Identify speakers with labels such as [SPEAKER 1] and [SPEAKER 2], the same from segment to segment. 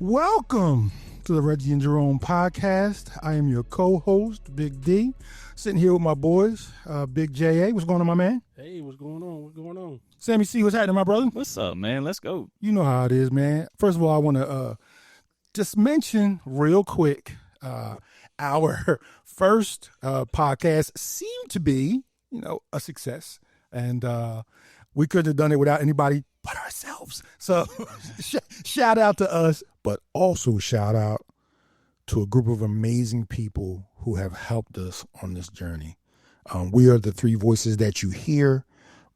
[SPEAKER 1] Welcome to the Reggie and Jerome podcast. I am your co-host, Big D, sitting here with my boys, Big J.A. What's going on, my man?
[SPEAKER 2] Hey, what's going on? What's going on?
[SPEAKER 1] Sammy C, what's happening, my brother?
[SPEAKER 3] What's up, man? Let's go.
[SPEAKER 1] You know how it is, man. First of all, I want to just mention real quick, our first podcast seemed to be, a success. And we couldn't have done it without anybody but ourselves. So shout out to us, but also shout out to a group of amazing people who have helped us on this journey. We are the three voices that you hear,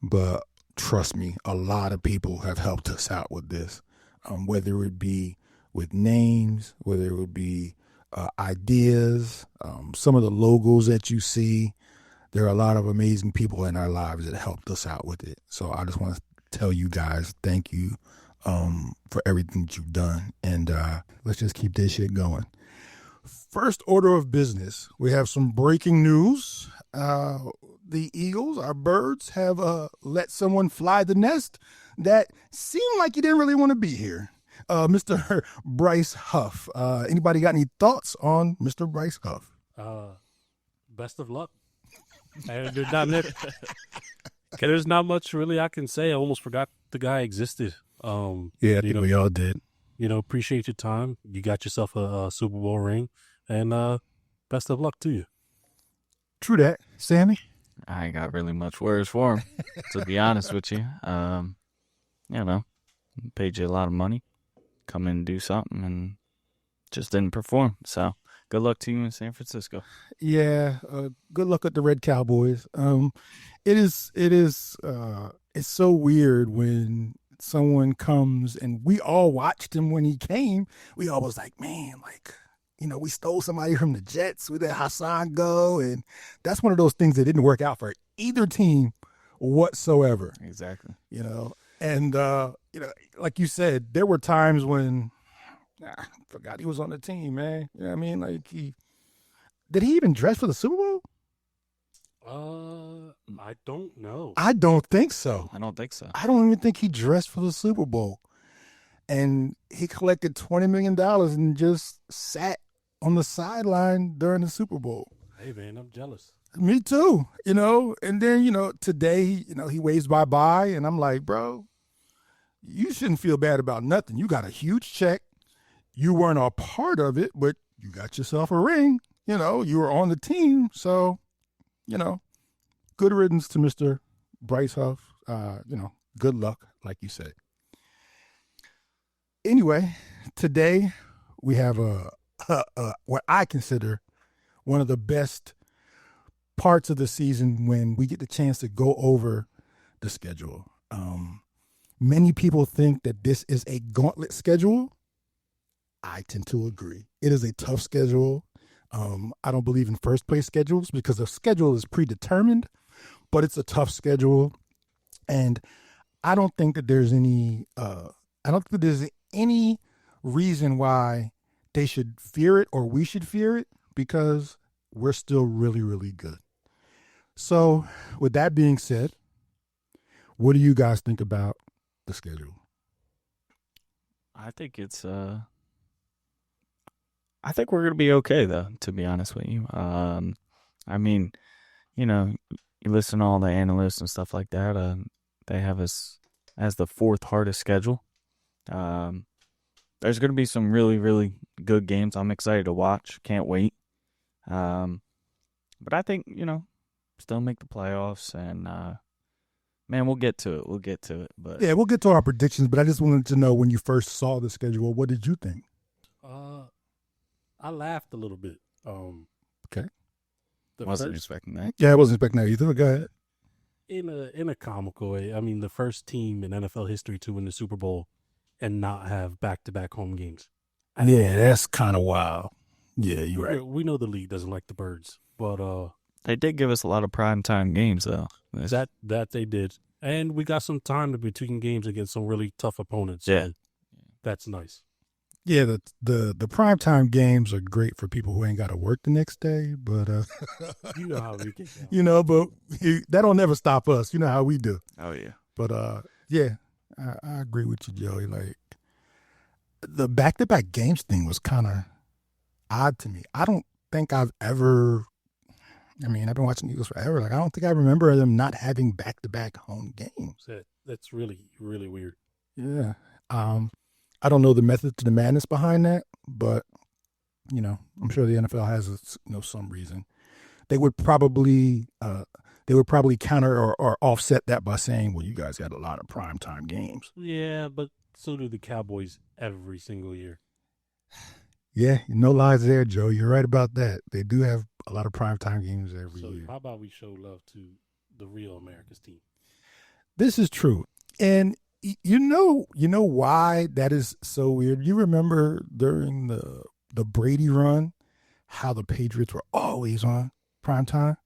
[SPEAKER 1] but trust me, a lot of people have helped us out with this, whether it be with names, whether it would be ideas, some of the logos that you see. There are a lot of amazing people in our lives that helped us out with it. So I just want to tell you guys, thank you for everything that you've done. And let's just keep this shit going. First order of business, we have some breaking news. The Eagles, our birds, have let someone fly the nest that seemed like he didn't really want to be here. Mr. Bryce Huff. Anybody got any thoughts on Mr. Bryce Huff?
[SPEAKER 2] Best of luck. There's not much really I can say. I almost forgot the guy existed.
[SPEAKER 1] I think we all did.
[SPEAKER 2] Appreciate your time. You got yourself a Super Bowl ring, and best of luck to you.
[SPEAKER 1] True that. Sammy?
[SPEAKER 3] I ain't got really much words for him, to be honest with you. Paid you a lot of money, come in and do something, and just didn't perform. So good luck to you in San Francisco.
[SPEAKER 1] Yeah, good luck with the Red Cowboys. It's so weird when someone comes, and we all watched him when he came. We all was like, man, we stole somebody from the Jets. We let Hassan go, and that's one of those things that didn't work out for either team whatsoever.
[SPEAKER 3] Exactly.
[SPEAKER 1] And like you said, there were times when I forgot he was on the team, man. You know what I mean? Did he even dress for the Super Bowl?
[SPEAKER 2] I don't know.
[SPEAKER 1] I don't think so.
[SPEAKER 3] I don't think so.
[SPEAKER 1] I don't even think he dressed for the Super Bowl. And he collected $20 million and just sat on the sideline during the Super Bowl.
[SPEAKER 2] Hey, man, I'm jealous.
[SPEAKER 1] Me too, And then, today, he waves bye-bye, and I'm like, bro, you shouldn't feel bad about nothing. You got a huge check. You weren't a part of it, but you got yourself a ring. You were on the team. So, good riddance to Mr. Bryce Huff. Good luck, like you said. Anyway, today we have what I consider one of the best parts of the season when we get the chance to go over the schedule. Many people think that this is a gauntlet schedule. I tend to agree. It is a tough schedule. I don't believe in first place schedules because the schedule is predetermined, but it's a tough schedule. And I don't think that there's any reason why they should fear it or we should fear it, because we're still really, really good. So with that being said, what do you guys think about the schedule?
[SPEAKER 3] I think I think we're going to be okay, though, to be honest with you. You listen to all the analysts and stuff like that. They have us as the fourth hardest schedule. There's going to be some really, really good games. I'm excited to watch. Can't wait. But I think, still make the playoffs. And, man, we'll get to it. But
[SPEAKER 1] yeah, we'll get to our predictions. But I just wanted to know, when you first saw the schedule, what did you think?
[SPEAKER 2] I laughed a little bit.
[SPEAKER 1] Okay.
[SPEAKER 3] Wasn't expecting that.
[SPEAKER 1] Yeah, I wasn't expecting that either. Go ahead.
[SPEAKER 2] In a comical way. I mean, the first team in NFL history to win the Super Bowl and not have back-to-back home games.
[SPEAKER 1] Yeah, that's kind of wild. Yeah, you're right.
[SPEAKER 2] We know the league doesn't like the birds, but
[SPEAKER 3] they did give us a lot of primetime games, though.
[SPEAKER 2] That they did. And we got some time in between games against some really tough opponents.
[SPEAKER 3] Yeah.
[SPEAKER 2] So that's nice.
[SPEAKER 1] Yeah, the primetime games are great for people who ain't got to work the next day, but
[SPEAKER 2] you know how we get down.
[SPEAKER 1] But that'll never stop us. You know how we do.
[SPEAKER 3] Oh yeah.
[SPEAKER 1] But yeah, I agree with you, Joey. Like, the back-to-back games thing was kind of odd to me. I don't think I've ever. I mean, I've been watching the Eagles forever. Like, I don't think I remember them not having back-to-back home games.
[SPEAKER 2] That's really, really weird.
[SPEAKER 1] Yeah. I don't know the method to the madness behind that, but I'm sure the NFL has some reason. They would probably counter or offset that by saying, well, you guys got a lot of primetime games.
[SPEAKER 2] Yeah, but so do the Cowboys every single year.
[SPEAKER 1] Yeah, no lies there, Joe. You're right about that. They do have a lot of primetime games every year.
[SPEAKER 2] So how about we show love to the real America's team?
[SPEAKER 1] This is true. And you know why that is so weird? You remember during the Brady run how the Patriots were always on primetime?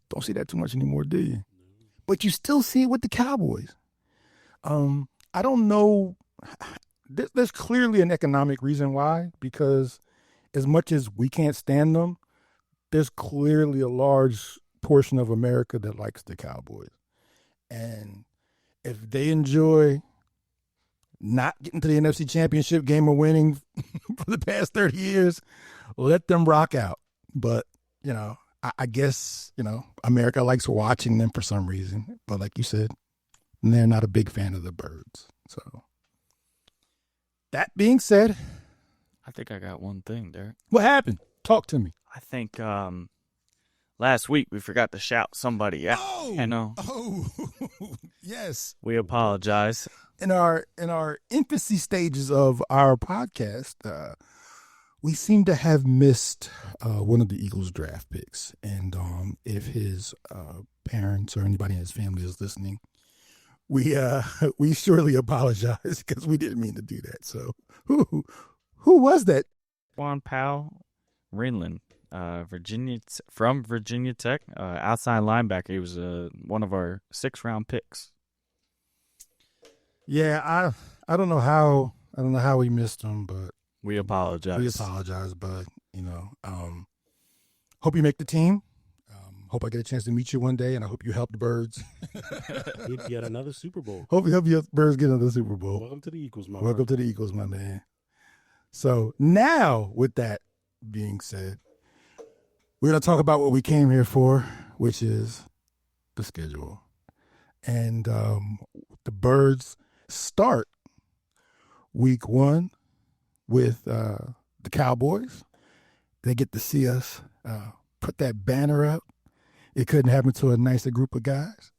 [SPEAKER 1] Don't see that too much anymore, do you? But you still see it with the Cowboys. I don't know. There's clearly an economic reason why, because as much as we can't stand them, there's clearly a large portion of America that likes the Cowboys. And if they enjoy not getting to the NFC Championship game or winning for the past 30 years, let them rock out. But, I guess, America likes watching them for some reason. But like you said, they're not a big fan of the Birds. So that being said,
[SPEAKER 3] I think I got one thing, Derek.
[SPEAKER 1] what happened? Talk to me.
[SPEAKER 3] I think last week we forgot to shout somebody out.
[SPEAKER 1] Oh, yes.
[SPEAKER 3] We apologize.
[SPEAKER 1] In our infancy stages of our podcast, we seem to have missed one of the Eagles draft picks. And if his parents or anybody in his family is listening, we surely apologize because we didn't mean to do that. So who was that?
[SPEAKER 3] Juan Powell Rinlin, from Virginia Tech, outside linebacker. He was one of our 6th-round picks.
[SPEAKER 1] Yeah, I don't know how we missed him, but
[SPEAKER 3] we apologize.
[SPEAKER 1] But hope you make the team. Hope I get a chance to meet you one day, and I hope you help the Birds.
[SPEAKER 2] Get another Super Bowl.
[SPEAKER 1] Hope your Birds get another Super Bowl.
[SPEAKER 2] Welcome to the Eagles, my
[SPEAKER 1] Welcome to the Eagles, my man. So now, with that being said, we're going to talk about what we came here for, which is the schedule. And the Birds start week 1 with the Cowboys. They get to see us put that banner up. It couldn't happen to a nicer group of guys.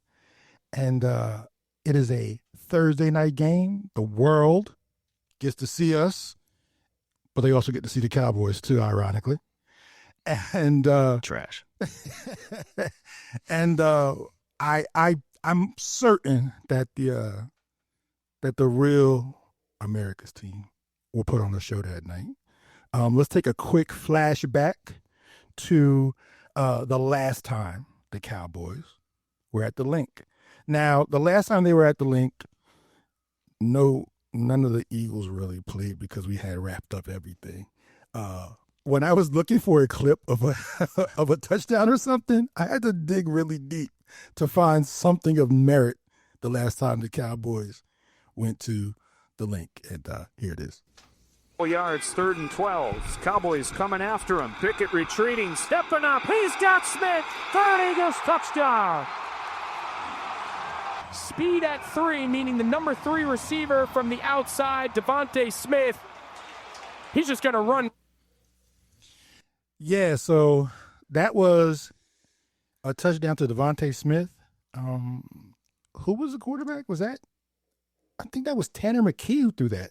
[SPEAKER 1] And it is a Thursday night game. The world gets to see us, but they also get to see the Cowboys too, ironically. And
[SPEAKER 3] trash.
[SPEAKER 1] And I'm certain that the real America's team will put on a show that night. Let's take a quick flashback to the last time the Cowboys were at the Link. Now, the last time they were at the Link, none of the Eagles really played because we had wrapped up everything. When I was looking for a clip of a touchdown or something, I had to dig really deep to find something of merit the last time the Cowboys went to the Link. And here it is.
[SPEAKER 4] Yards, 3rd and 12. Cowboys coming after him. Pickett retreating, stepping up. He's got Smith. 3rd Eagles touchdown.
[SPEAKER 5] Speed at 3, meaning the number 3 receiver from the outside, Devontae Smith. He's just going to run.
[SPEAKER 1] Yeah, so that was a touchdown to Devontae Smith. Who was the quarterback? I think that was Tanner McKee who threw that.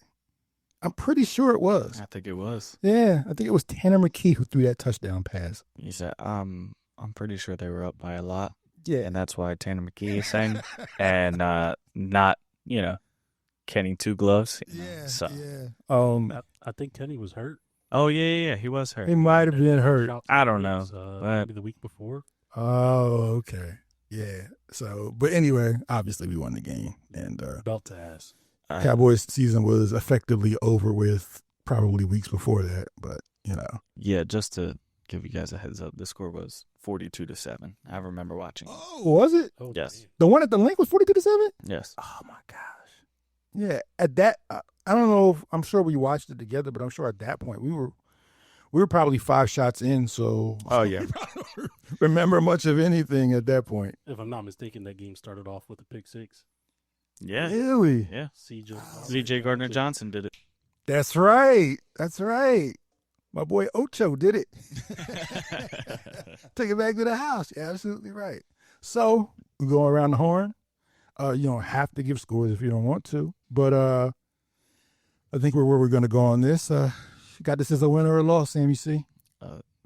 [SPEAKER 1] I'm pretty sure it was.
[SPEAKER 3] I think it was.
[SPEAKER 1] Yeah, I think it was Tanner McKee who threw that touchdown pass.
[SPEAKER 3] He said, I'm pretty sure they were up by a lot.
[SPEAKER 1] Yeah.
[SPEAKER 3] And that's why Tanner McKee is saying, and not, Kenny Two Gloves.
[SPEAKER 1] Yeah,
[SPEAKER 3] so.
[SPEAKER 1] yeah.
[SPEAKER 2] I think Kenny was hurt.
[SPEAKER 3] Oh, yeah, he was hurt.
[SPEAKER 1] He might have been hurt.
[SPEAKER 3] I don't know.
[SPEAKER 2] Maybe the week before.
[SPEAKER 1] Oh, okay. Yeah. So, but anyway, obviously we won the game. And
[SPEAKER 2] belt to ass.
[SPEAKER 1] Cowboys season was effectively over with probably weeks before that, but
[SPEAKER 3] Yeah, just to give you guys a heads up, the score was 42-7. I remember watching.
[SPEAKER 1] Oh, was it?
[SPEAKER 2] Oh,
[SPEAKER 3] yes.
[SPEAKER 2] damn.
[SPEAKER 1] The one at the Link was 42-7?
[SPEAKER 3] Yes.
[SPEAKER 1] Oh my gosh. Yeah, at that, I don't know. I'm sure we watched it together, but I'm sure at that point we were probably 5 shots in. So
[SPEAKER 3] Oh yeah,
[SPEAKER 1] remember much of anything at that point.
[SPEAKER 2] If I'm not mistaken, that game started off with a pick six.
[SPEAKER 3] yeah,
[SPEAKER 1] Really?
[SPEAKER 3] yeah.
[SPEAKER 2] CJ
[SPEAKER 3] Gardner Johnson did it.
[SPEAKER 1] That's right. That's right. My boy Ocho did it. Take it back to the house. You're absolutely right. So we go around the horn. You don't have to give scores if you don't want to, but I think where we're going to go on this. You got this as a win or a loss, Sam? You see?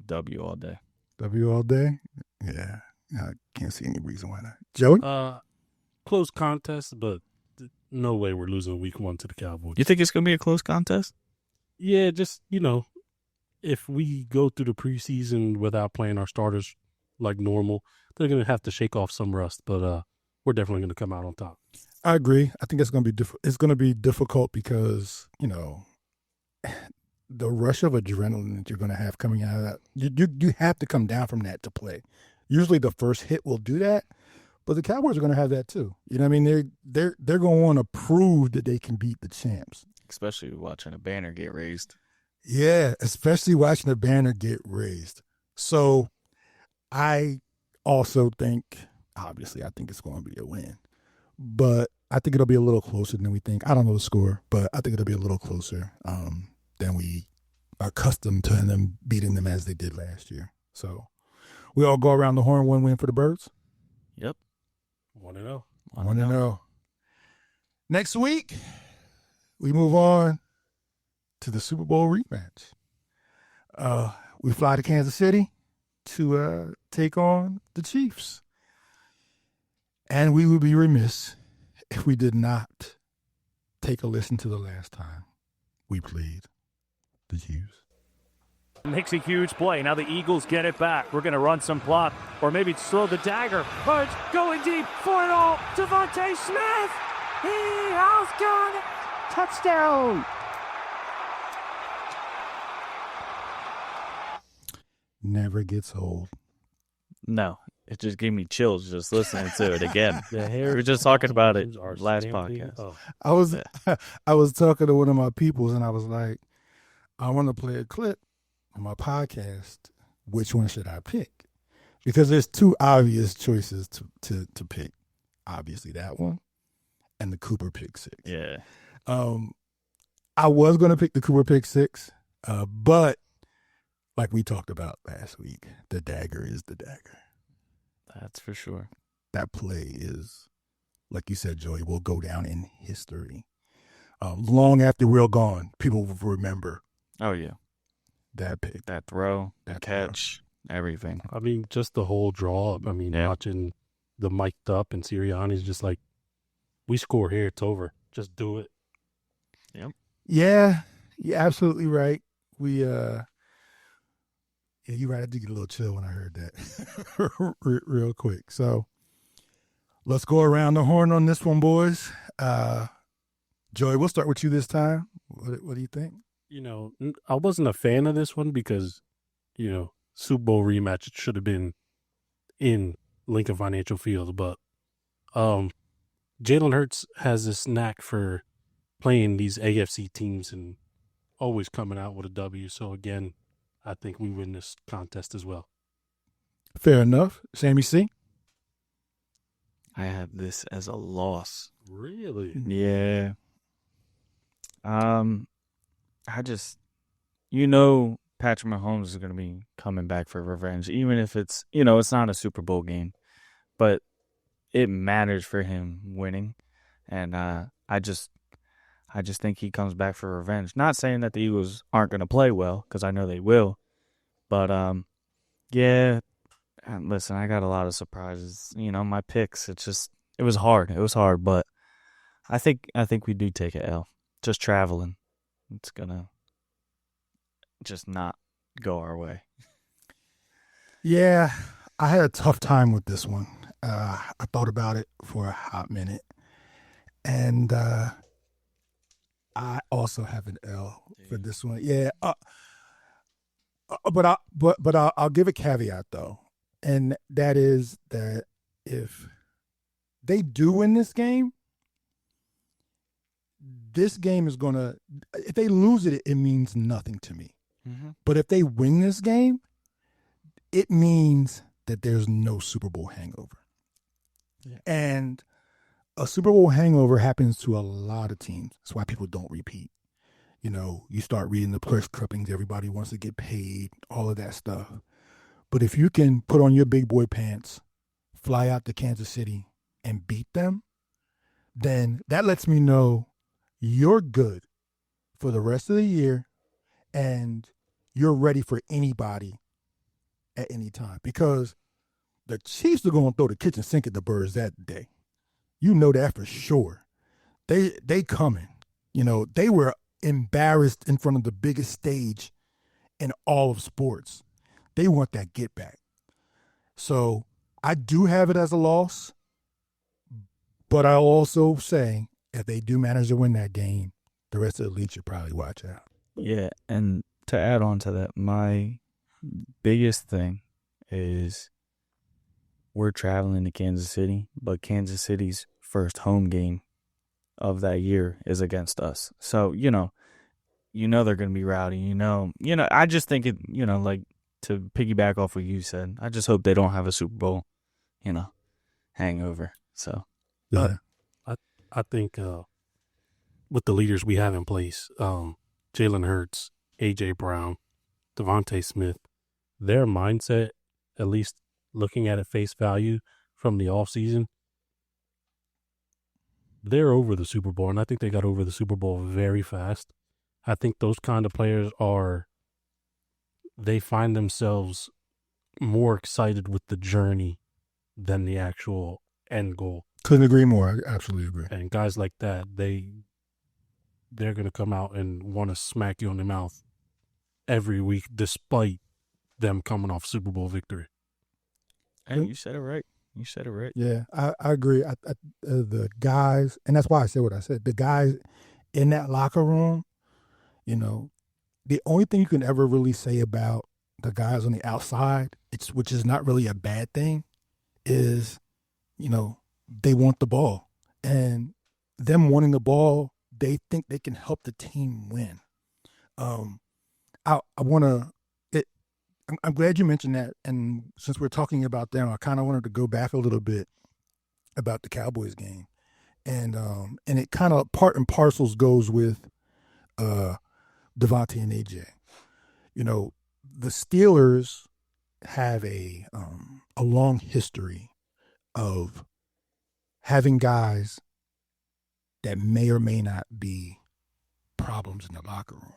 [SPEAKER 3] W all day.
[SPEAKER 1] W all day. Yeah, I can't see any reason why not. Joey?
[SPEAKER 2] Close contest, but no way we're losing week 1 to the Cowboys.
[SPEAKER 3] You think it's gonna be a close contest?
[SPEAKER 2] Yeah, just if we go through the preseason without playing our starters like normal, they're gonna have to shake off some rust. But we're definitely gonna come out on top.
[SPEAKER 1] I agree. I think it's going to be it's going to be difficult because the rush of adrenaline that you're going to have coming out of that, you have to come down from that to play. Usually, the first hit will do that, but the Cowboys are going to have that too. You know what I mean? They're going to want to prove that they can beat the champs.
[SPEAKER 3] Especially watching a banner get raised.
[SPEAKER 1] Yeah, especially watching the banner get raised. So, I also think, obviously, I think it's going to be a win. But I think it'll be a little closer than we think. I don't know the score, but I think it'll be a little closer than we are accustomed to them beating them as they did last year. So we all go around the horn, 1 win for the Birds.
[SPEAKER 3] Yep.
[SPEAKER 2] 1-0.
[SPEAKER 1] 1-0. Next week, we move on to the Super Bowl rematch. We fly to Kansas City to take on the Chiefs. And we would be remiss if we did not take a listen to the last time we played the Chiefs.
[SPEAKER 4] Makes a huge play. Now the Eagles get it back. We're going to run some plot, or maybe throw the dagger. Punch, going deep for it all. Devontae Smith. He has gone. Touchdown.
[SPEAKER 1] Never gets old.
[SPEAKER 3] No, it just gave me chills just listening to it again.
[SPEAKER 2] The hair.
[SPEAKER 3] We were just talking about it
[SPEAKER 2] Our
[SPEAKER 3] last
[SPEAKER 2] stamping.
[SPEAKER 3] podcast.
[SPEAKER 2] Oh.
[SPEAKER 1] I was talking to one of my peoples, and I was like, I want to play a clip on my podcast. Which one should I pick? Because there's 2 obvious choices to pick. Obviously, that one and the Cooper pick 6.
[SPEAKER 3] Yeah.
[SPEAKER 1] I was going to pick the Cooper pick 6, but like we talked about last week, the dagger is the dagger.
[SPEAKER 3] That's for sure.
[SPEAKER 1] That play is, like you said, Joey, will go down in history. Long after we're gone, people will remember
[SPEAKER 3] Oh, yeah.
[SPEAKER 1] that pick.
[SPEAKER 3] That throw,
[SPEAKER 1] That
[SPEAKER 3] catch, everything.
[SPEAKER 2] I mean, just the whole draw up. I mean,
[SPEAKER 3] Yeah.
[SPEAKER 2] watching the mic'd up and Sirianni's just like, we score here, it's over. Just do it.
[SPEAKER 1] Yeah, you're absolutely right. Yeah, you're right. I did get a little chill when I heard that real quick. So let's go around the horn on this one, boys. Joey, we'll start with you this time. What do you think?
[SPEAKER 2] I wasn't a fan of this one because, Super Bowl rematch should have been in Lincoln Financial Field. But Jalen Hurts has this knack for playing these AFC teams and always coming out with a W. So, again, I think we win this contest as well.
[SPEAKER 1] Fair enough. Sammy C?
[SPEAKER 3] I have this as a loss.
[SPEAKER 2] Really?
[SPEAKER 3] Yeah. I just, Patrick Mahomes is going to be coming back for revenge, even if it's, it's not a Super Bowl game, but it matters for him winning. And I just think he comes back for revenge. Not saying that the Eagles aren't going to play well, because I know they will. But, yeah, and listen, I got a lot of surprises. My picks, it was hard. It was hard, but I think we do take a L. Just traveling. It's going to just not go our way.
[SPEAKER 1] Yeah, I had a tough time with this one. I thought about it for a hot minute. And I also have an L for this one. Yeah, but I'll give a caveat though, and that is that if they do win this game, this game is going to – if they lose it, it means nothing to me.
[SPEAKER 3] Mm-hmm.
[SPEAKER 1] But if they win this game, it means that there's no Super Bowl hangover.
[SPEAKER 3] Yeah.
[SPEAKER 1] And a Super Bowl hangover happens to a lot of teams. That's why people don't repeat. You know, you start reading the purse clippings, everybody wants to get paid, all of that stuff. But if you can put on your big boy pants, fly out to Kansas City, and beat them, then that lets me know you're good for the rest of the year and you're ready for anybody at any time. Because the Chiefs are going to throw the kitchen sink at the Birds that day. You know that for sure. They coming. You know, they were embarrassed in front of the biggest stage in all of sports. They want that get back. So I do have it as a loss, but I'll also say if they do manage to win that game, the rest of the league should probably watch out.
[SPEAKER 3] Yeah, and to add on to that, my biggest thing is we're traveling to Kansas City, but Kansas City's first home game of that year is against us. So, you know they're going to be rowdy. You know, I just think it, like to piggyback off what you said, I just hope they don't have a Super Bowl, hangover. So,
[SPEAKER 1] Yeah.
[SPEAKER 2] I think with the leaders we have in place, Jalen Hurts, A.J. Brown, Devontae Smith, their mindset, at least looking at it face value from the offseason, they're over the Super Bowl, and I think they got over the Super Bowl very fast. I think those kind of players they find themselves more excited with the journey than the actual end goal.
[SPEAKER 1] Couldn't agree more. I absolutely agree.
[SPEAKER 2] And guys like that, they're going to come out and want to smack you on the mouth every week, despite them coming off Super Bowl victory.
[SPEAKER 3] Hey, you said it right.
[SPEAKER 1] Yeah, I agree. The guys, and that's why I said what I said, the guys in that locker room, the only thing you can ever really say about the guys on the outside, which is not really a bad thing, is, they want the ball. And them wanting the ball, they think they can help the team win. I'm glad you mentioned that. And since we're talking about them, I kind of wanted to go back a little bit about the Cowboys game. And it kind of part and parcels goes with Devontae and AJ. The Steelers have a long history of having guys that may or may not be problems in the locker room.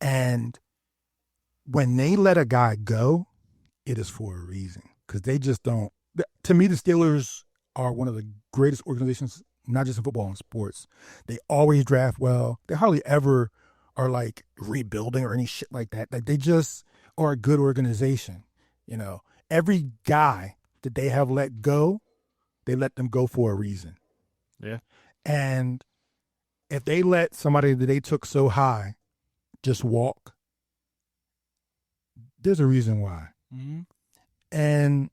[SPEAKER 1] And when they let a guy go, it is for a reason. Because they just don't. To me, the Steelers are one of the greatest organizations, not just in football and sports. They always draft well. They hardly ever are like rebuilding or any shit like that. Like they just are a good organization. Every guy that they have let go, they let them go for a reason.
[SPEAKER 3] Yeah.
[SPEAKER 1] And if they let somebody that they took so high just walk, there's a reason why.
[SPEAKER 3] Mm-hmm.
[SPEAKER 1] And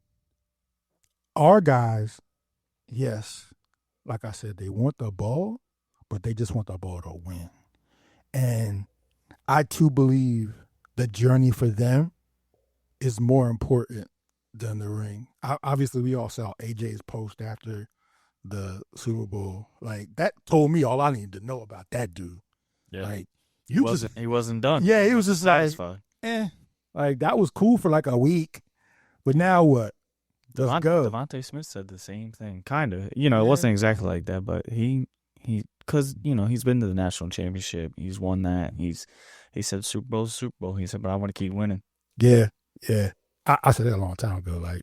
[SPEAKER 1] our guys, yes, like I said, they want the ball, but they just want the ball to win. And I too believe the journey for them is more important than the ring. Obviously, we all saw AJ's post after the Super Bowl. Like, that told me all I needed to know about that dude.
[SPEAKER 3] Yeah.
[SPEAKER 1] Like,
[SPEAKER 3] he wasn't done.
[SPEAKER 1] Yeah, he was just
[SPEAKER 3] satisfied.
[SPEAKER 1] Like, that was cool for like a week. But now what? Let's go.
[SPEAKER 3] Devontae Smith said the same thing, kind of. It wasn't exactly like that, but because he's been to the national championship, he's won that. He said Super Bowl's Super Bowl. He said, but I want to keep winning.
[SPEAKER 1] Yeah. I said that a long time ago. Like,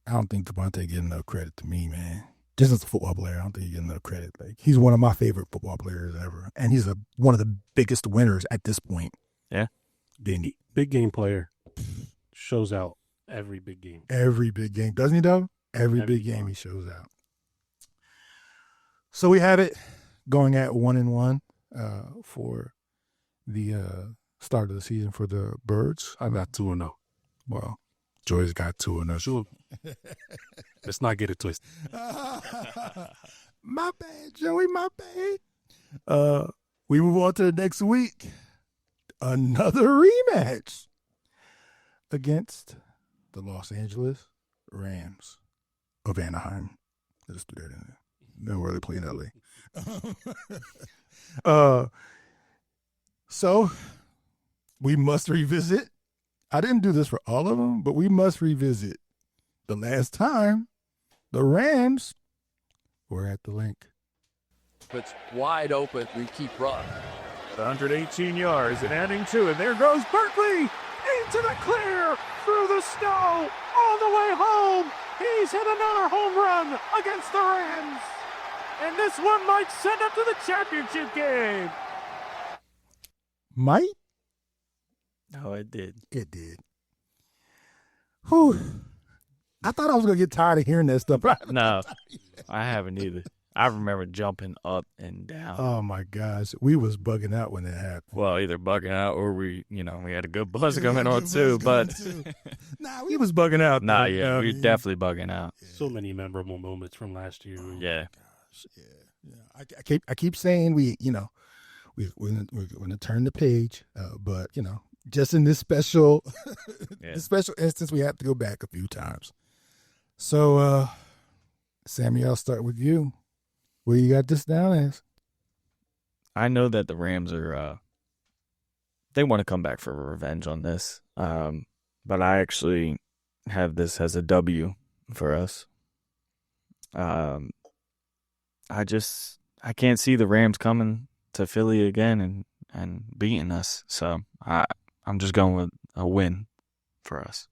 [SPEAKER 1] I don't think Devontae getting enough credit to me, man. Just as a football player, I don't think he's getting enough credit. Like, he's one of my favorite football players ever, and he's one of the biggest winners at this point.
[SPEAKER 3] Yeah,
[SPEAKER 2] big game player, shows out every big game.
[SPEAKER 1] Every big game, doesn't he? Though every big game he shows out. So we have it going at 1-1 for the start of the season for the Birds.
[SPEAKER 2] I got 2-0.
[SPEAKER 1] Well, Joy's got 2-0.
[SPEAKER 2] Sure. Let's not get it twisted.
[SPEAKER 1] My bad, Joey, my bad. We move on to the next week. Another rematch against the Los Angeles Rams of Anaheim. Let's do that in there. No, where they play in LA. So we must revisit. I didn't do this for all of them, but we must revisit the last time the Rams were at the link.
[SPEAKER 6] It's wide open. We keep running.
[SPEAKER 4] 118 yards and adding to it. There goes Berkeley into the clear through the snow all the way home. He's hit another home run against the Rams. And this one might send up to the championship game.
[SPEAKER 1] Might?
[SPEAKER 3] No, it did.
[SPEAKER 1] It did. Whew. I thought I was going to get tired of hearing that stuff.
[SPEAKER 3] No, I haven't either. I remember jumping up and down.
[SPEAKER 1] Oh, my gosh. We was bugging out when that happened.
[SPEAKER 3] Well, either bugging out or we had a good buzz going on too. But
[SPEAKER 1] nah, we was bugging out.
[SPEAKER 3] Nah, yeah, we definitely bugging out.
[SPEAKER 2] So many memorable moments from last year.
[SPEAKER 3] Yeah.
[SPEAKER 1] Yeah. I keep saying we're gonna turn the page, but just in this special this special instance, we have to go back a few times. So, Sammy, I'll start with you. What you got this down as?
[SPEAKER 3] I know that the Rams are they want to come back for revenge on this, but I actually have this as a W for us. I can't see the Rams coming to Philly again and beating us, so I'm just going with a win for us.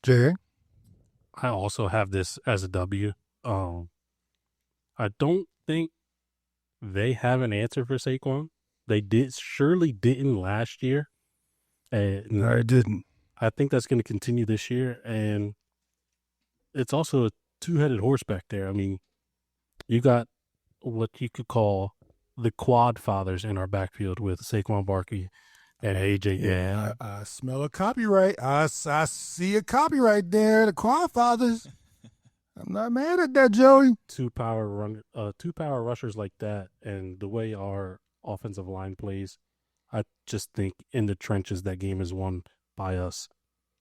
[SPEAKER 1] Jay?
[SPEAKER 2] I also have this as a W. I don't think they have an answer for Saquon. They surely didn't last year. And
[SPEAKER 1] No, it didn't.
[SPEAKER 2] I think that's going to continue this year. And it's also a two-headed horse back there. I mean, you got what you could call the quad fathers in our backfield with Saquon Barkley and AJ.
[SPEAKER 3] Yeah.
[SPEAKER 1] I smell a copyright. I see a copyright there. The quad fathers. I'm not mad at that, Joey.
[SPEAKER 2] Two power rushers like that, and the way our offensive line plays, I just think in the trenches that game is won by us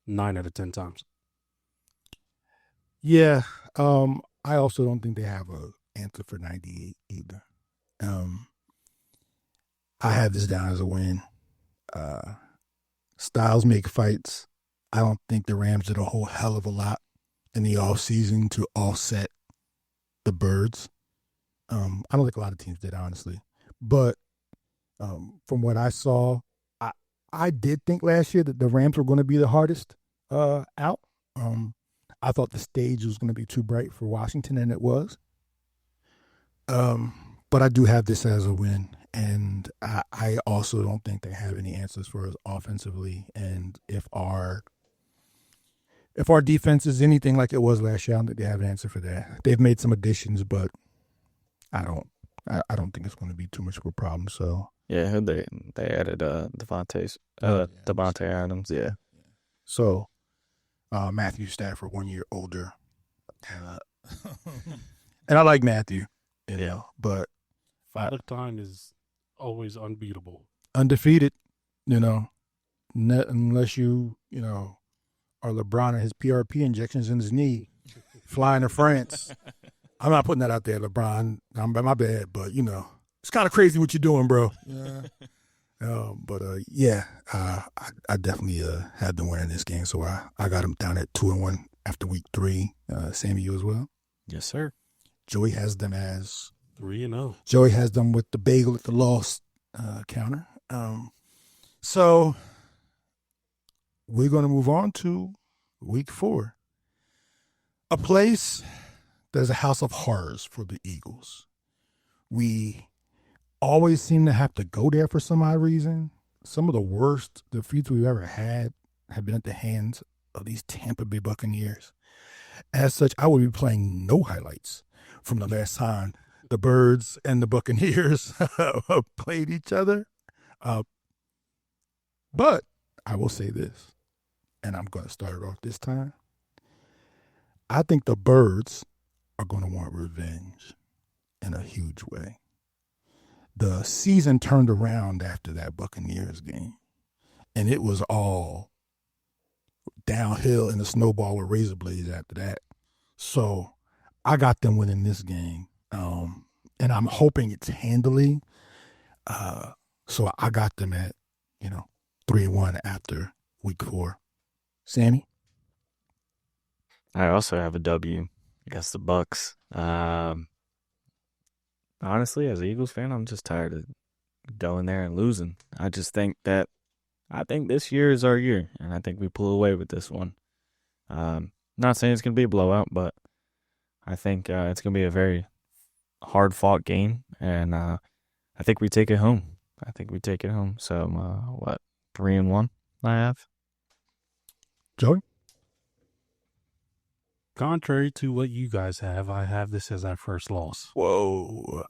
[SPEAKER 2] 9 out of 10 times.
[SPEAKER 1] Yeah. I also don't think they have an answer for 98 either. I have this down as a win. Styles make fights. I don't think the Rams did a whole hell of a lot in the offseason to offset the Birds. I don't think a lot of teams did, honestly. But from what I saw, I did think last year that the Rams were going to be the hardest out. I thought the stage was going to be too bright for Washington, and it was. But I do have this as a win, and I also don't think they have any answers for us offensively. And if our defense is anything like it was last year, I don't think they have an answer for that. They've made some additions, but I don't think it's going to be too much of a problem. So
[SPEAKER 3] Yeah, they added Devontae Adams. Yeah.
[SPEAKER 1] So Matthew Stafford 1 year older, and I like Matthew, but
[SPEAKER 2] Father time is always unbeatable.
[SPEAKER 1] Undefeated, unless you are LeBron and his PRP injections in his knee, flying to France. I'm not putting that out there, LeBron. My bad, but it's kind of crazy what you're doing, bro. Yeah. I definitely had them winning this game, so I got them down at 2-1 after week 3. Sammy, you as well?
[SPEAKER 3] Yes, sir.
[SPEAKER 1] Joey has them as
[SPEAKER 2] 3-0.
[SPEAKER 1] Joey has them with the bagel at the loss counter. So we're going to move on to week 4. A place that's a house of horrors for the Eagles. We always seem to have to go there for some odd reason. Some of the worst defeats we've ever had have been at the hands of these Tampa Bay Buccaneers. As such, I will be playing no highlights from the last time the Birds and the Buccaneers played each other. But I will say this, and I'm going to start it off this time. I think the Birds are going to want revenge in a huge way. The season turned around after that Buccaneers game, and it was all downhill in the snowball with razor blades after that. So I got them winning this game, and I'm hoping it's handily. So I got them at 3-1 after week 4. Sammy?
[SPEAKER 3] I also have a W against the Bucks. Honestly, as an Eagles fan, I'm just tired of going there and losing. I just think this year is our year, and I think we pull away with this one. Not saying it's going to be a blowout, but I think it's going to be a very hard-fought game, and I think we take it home. So, 3-1 I have?
[SPEAKER 1] Joey?
[SPEAKER 2] Contrary to what you guys have, I have this as our first loss.
[SPEAKER 1] Whoa.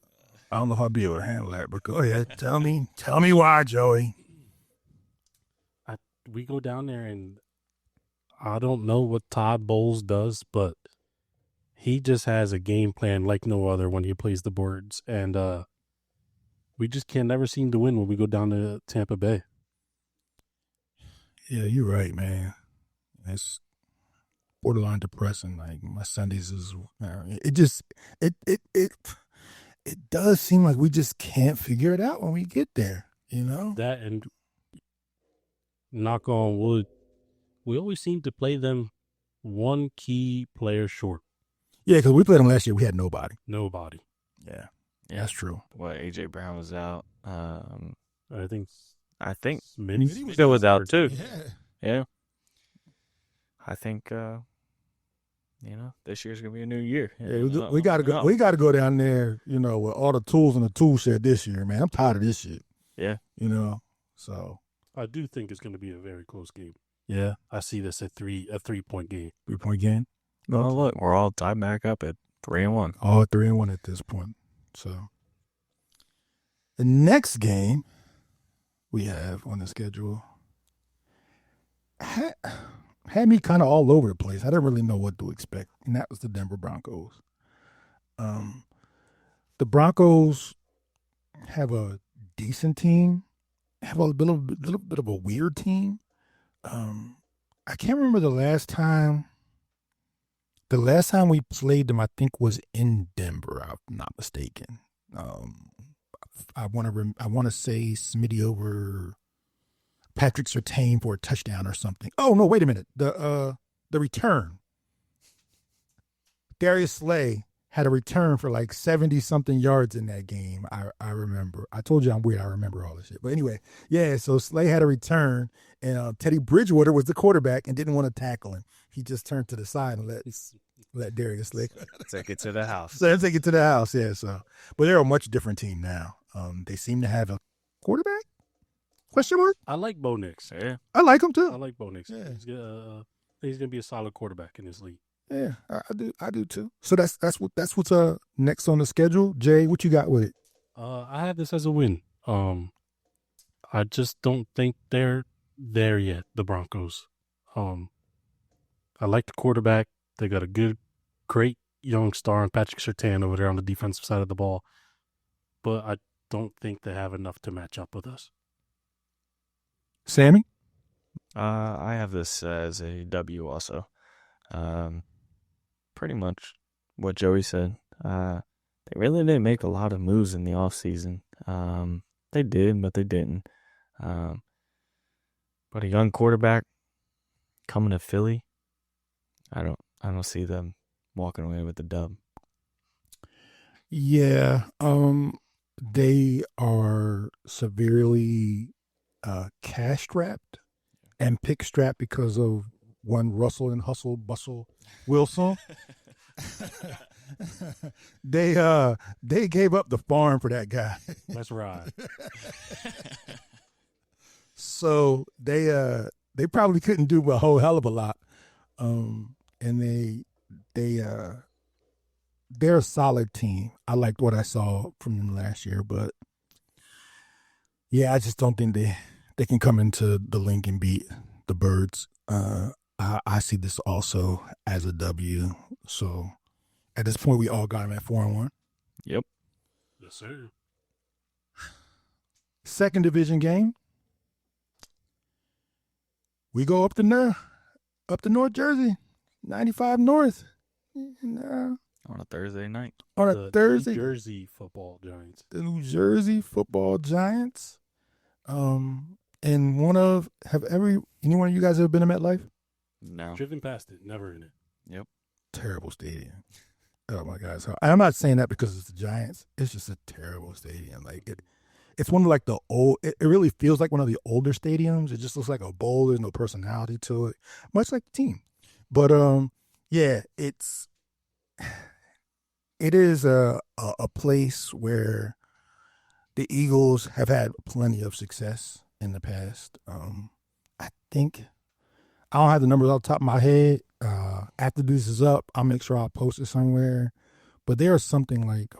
[SPEAKER 1] I don't know if I'll be able to handle that, but go ahead. Tell me why, Joey.
[SPEAKER 2] We go down there, and I don't know what Todd Bowles does, but he just has a game plan like no other when he plays the boards, and we just can never seem to win when we go down to Tampa Bay.
[SPEAKER 1] Yeah, you're right, man. It's borderline depressing. Like my Sundays is, it does seem like we just can't figure it out when we get there.
[SPEAKER 2] That, and knock on wood, we always seem to play them one key player short.
[SPEAKER 1] Yeah, because we played them last year. We had nobody. Yeah, that's true.
[SPEAKER 3] AJ Brown was out.
[SPEAKER 2] I think
[SPEAKER 3] Smitty was out too. Yeah. I think this year's gonna be a new year.
[SPEAKER 1] Yeah, we gotta go. We gotta go down there. With all the tools in the tool shed this year, man. I'm tired of this shit.
[SPEAKER 3] Yeah.
[SPEAKER 1] So
[SPEAKER 2] I do think it's gonna be a very close game.
[SPEAKER 1] Yeah,
[SPEAKER 2] I see this at a 3-point game.
[SPEAKER 1] 3-point game.
[SPEAKER 3] Oh, look, we're all tied back up at 3-1.
[SPEAKER 1] All 3-1 at this point. So the next game we have on the schedule had me kind of all over the place. I didn't really know what to expect, and that was the Denver Broncos. The Broncos have a decent team, have a little bit of a weird team. I can't remember the last time. The last time we played them, I think, was in Denver. If I'm not mistaken. I want to say Smitty over Patrick Surtain for a touchdown or something. Oh no! Wait a minute. The return. Darius Slay had a return for like 70-something yards in that game. I remember. I told you I'm weird. I remember all this shit. But anyway, yeah. So Slay had a return, and Teddy Bridgewater was the quarterback and didn't want to tackle him. He just turned to the side and let Darius Slay
[SPEAKER 3] take it to the house.
[SPEAKER 1] Take it to the house. Yeah. So, but they're a much different team now. They seem to have a quarterback. Question mark?
[SPEAKER 2] I like Bo Nix.
[SPEAKER 3] Yeah.
[SPEAKER 1] I like him too.
[SPEAKER 2] I like Bo Nix. Yeah. He's gonna be a solid quarterback in this league.
[SPEAKER 1] Yeah, I do too. So that's what's next on the schedule. Jay, what you got with it?
[SPEAKER 2] I have this as a win. I just don't think they're there yet, the Broncos. I like the quarterback. They got a great young star in Patrick Surtain over there on the defensive side of the ball. But I don't think they have enough to match up with us.
[SPEAKER 1] Sammy?
[SPEAKER 3] I have this as a W also. Pretty much what Joey said. They really didn't make a lot of moves in the offseason. They did, but they didn't. But a young quarterback coming to Philly, I don't see them walking away with the dub.
[SPEAKER 1] Yeah, they are severely cash strapped and pick strapped because of one Russell and Hustle Bustle Wilson. They gave up the farm for that guy.
[SPEAKER 2] That's right.
[SPEAKER 1] So they probably couldn't do a whole hell of a lot. And they're a solid team. I liked what I saw from them last year, but yeah, I just don't think they can come into the link and beat the Birds. I see this also as a W. So at this point, we all got them at 4-1.
[SPEAKER 3] Yep.
[SPEAKER 2] Yes, sir.
[SPEAKER 1] Second division game. We go up to North Jersey, 95 North.
[SPEAKER 3] On a Thursday night.
[SPEAKER 1] On a
[SPEAKER 2] The
[SPEAKER 1] Thursday.
[SPEAKER 2] New Jersey Football Giants.
[SPEAKER 1] The New Jersey Football Giants. And anyone of you guys ever been to MetLife?
[SPEAKER 3] No.
[SPEAKER 2] Driven past it, never in it.
[SPEAKER 3] Yep.
[SPEAKER 1] Terrible stadium. Oh my God! So I'm not saying that because it's the Giants. It's just a terrible stadium. Like it's one of like the old. It really feels like one of the older stadiums. It just looks like a bowl. There's no personality to it, much like the team. But yeah, it is a place where the Eagles have had plenty of success in the past. I think I don't have the numbers off the top of my head. After this is up, I'll make sure I'll post it somewhere. But there is something like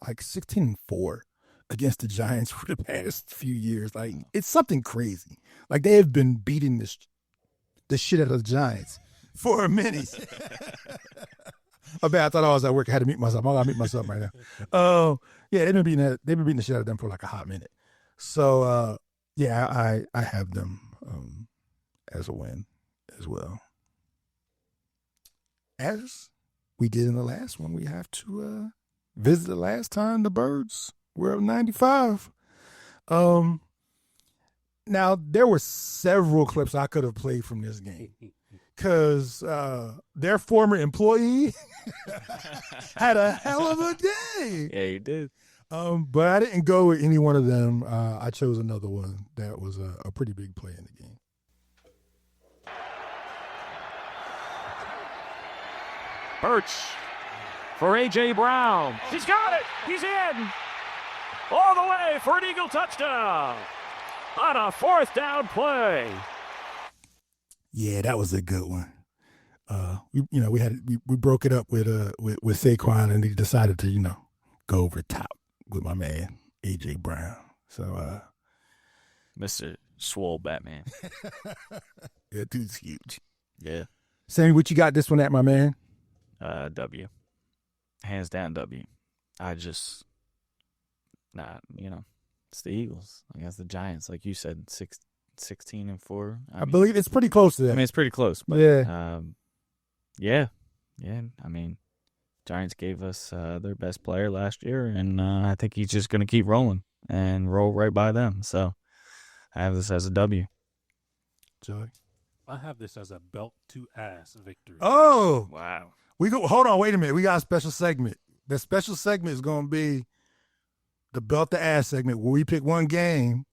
[SPEAKER 1] 16-4 against the Giants for the past few years. Like it's something crazy. Like they have been beating the shit out of the Giants for a minute. I thought I was at work. I had to mute myself. I gotta mute myself right now. Yeah, they've been beating the shit out of them for like a hot minute. So yeah, I have them as a win as well. As we did in the last one, we have to visit the last time the Birds were up 95. Now, there were several clips I could have played from this game because their former employee had a hell of a day.
[SPEAKER 3] Yeah, you did.
[SPEAKER 1] But I didn't go with any one of them. I chose another one that was a pretty big play in the game.
[SPEAKER 5] Birch for A.J. Brown. He's got it. He's in. All the way for an Eagle touchdown on a fourth down play.
[SPEAKER 1] Yeah, that was a good one. We broke it up with Saquon, and he decided to go over the top with my man A.J. Brown. So
[SPEAKER 3] Mr. Swole Batman.
[SPEAKER 1] that dude's huge.
[SPEAKER 3] Yeah.
[SPEAKER 1] Sammy, what you got this one at, my man?
[SPEAKER 3] W. Hands down W. It's the Eagles against the Giants. Like you said, 16-4.
[SPEAKER 1] I believe it's pretty close to that.
[SPEAKER 3] I mean, it's pretty close. But,
[SPEAKER 1] yeah.
[SPEAKER 3] Yeah. I mean, Giants gave us their best player last year, and I think he's just going to keep rolling and roll right by them. So I have this as a W.
[SPEAKER 1] Joey?
[SPEAKER 2] I have this as a belt-to-ass victory.
[SPEAKER 1] Oh!
[SPEAKER 3] Wow.
[SPEAKER 1] Hold on, wait a minute. We got a special segment. The special segment is going to be the belt to ass segment where we pick one game.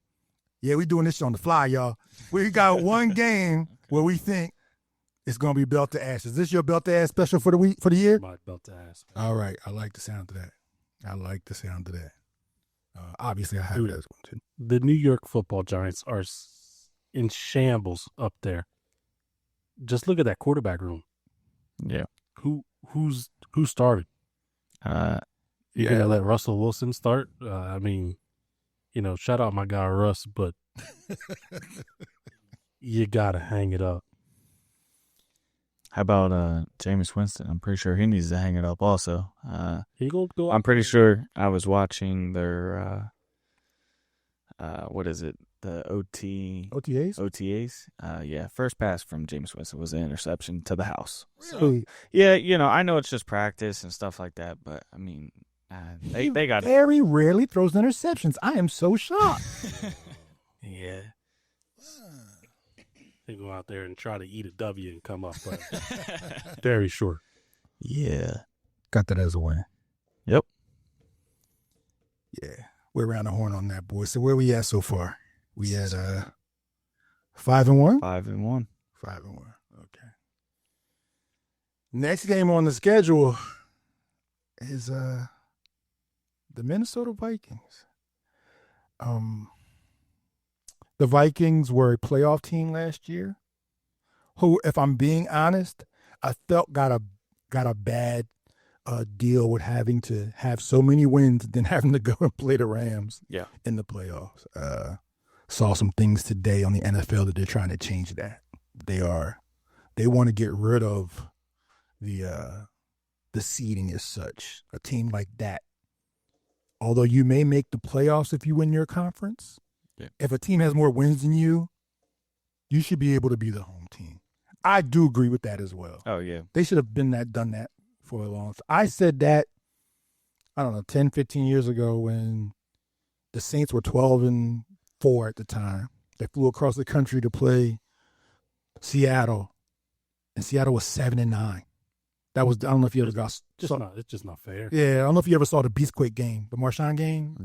[SPEAKER 1] Yeah, we doing this on the fly, y'all. We got one game where we think it's going to be belt to ass. Is this your belt to ass special for the year?
[SPEAKER 2] My belt to ass.
[SPEAKER 1] All right. I like the sound of that. Obviously, I have this one too.
[SPEAKER 2] The New York Football Giants are in shambles up there. Just look at that quarterback room.
[SPEAKER 3] Yeah.
[SPEAKER 2] Who started? You're gonna let Russell Wilson start? I mean, shout out my guy Russ, but you gotta hang it up.
[SPEAKER 3] How about Jameis Winston? I'm pretty sure he needs to hang it up also.
[SPEAKER 2] He gonna go.
[SPEAKER 3] I'm pretty sure I was watching their what is it? The
[SPEAKER 1] OTAs?
[SPEAKER 3] Yeah, first pass from Jameis Winston was an interception to the house.
[SPEAKER 1] Really?
[SPEAKER 3] So, yeah, I know it's just practice and stuff like that, but I mean, they got
[SPEAKER 1] very rarely throws interceptions. I am so shocked.
[SPEAKER 3] Yeah.
[SPEAKER 2] They go out there and try to eat a W and come up, but very short.
[SPEAKER 3] Yeah.
[SPEAKER 1] Got that as a win.
[SPEAKER 3] Yep.
[SPEAKER 1] Yeah. We're around the horn on that, boy. So where we at so far? We at 5-1?
[SPEAKER 3] 5-1.
[SPEAKER 1] 5-1. Okay. Next game on the schedule is the Minnesota Vikings. The Vikings were a playoff team last year, who, if I'm being honest, I felt got a bad deal with having to have so many wins and then having to go and play the Rams in the playoffs. Saw some things today on the NFL that they're trying to change that. They want to get rid of the seeding as such. A team like that although you may make the playoffs if you win your conference, if a team has more wins than you should be able to be the home team. I do agree with that as well.
[SPEAKER 3] Oh, yeah.
[SPEAKER 1] They should have done that for a long time. I said that, I don't know, 10, 15 years ago when the Saints were 12-4 at the time. They flew across the country to play Seattle, and Seattle was 7-9. That was, I don't know if you ever got.
[SPEAKER 2] It's just not fair.
[SPEAKER 1] Yeah, I don't know if you ever saw the Beastquake game, the Marshawn game.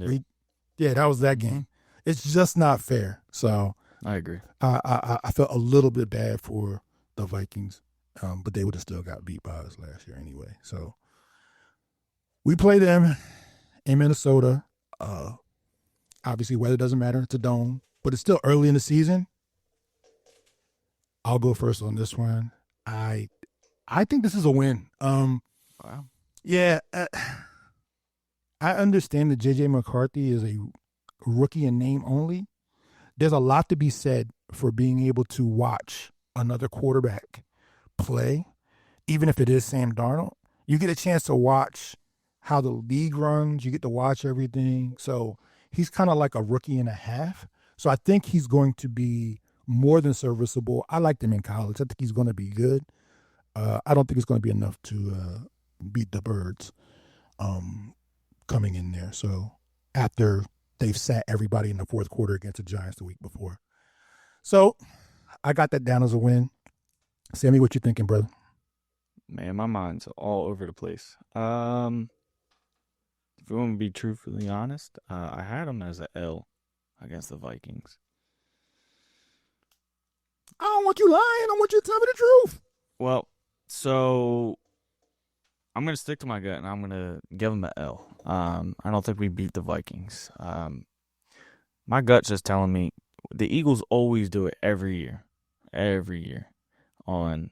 [SPEAKER 3] Yeah,
[SPEAKER 1] that was that game. It's just not fair. So
[SPEAKER 3] I agree.
[SPEAKER 1] I felt a little bit bad for the Vikings, but they would have still got beat by us last year anyway. So we play them in Minnesota. Obviously, weather doesn't matter. It's a dome, but it's still early in the season. I'll go first on this one. I think this is a win.
[SPEAKER 3] Wow.
[SPEAKER 1] Yeah, I understand that J.J. McCarthy is a rookie in name only. There's a lot to be said for being able to watch another quarterback play, even if it is Sam Darnold. You get a chance to watch how the league runs. You get to watch everything. So he's kind of like a rookie and a half. So I think he's going to be more than serviceable. I liked him in college. I think he's going to be good. I don't think it's going to be enough to beat the Birds coming in there. So after they've sat everybody in the fourth quarter against the Giants the week before. So I got that down as a win. Sammy, what you thinking, brother?
[SPEAKER 3] Man, my mind's all over the place. If we want to be truthfully honest, I had them as an L against the Vikings.
[SPEAKER 1] I don't want you lying. I want you to tell me the truth.
[SPEAKER 3] Well, so I'm going to stick to my gut, and I'm going to give them an L. I don't think we beat the Vikings. My gut's just telling me the Eagles always do it every year. Every year. I'm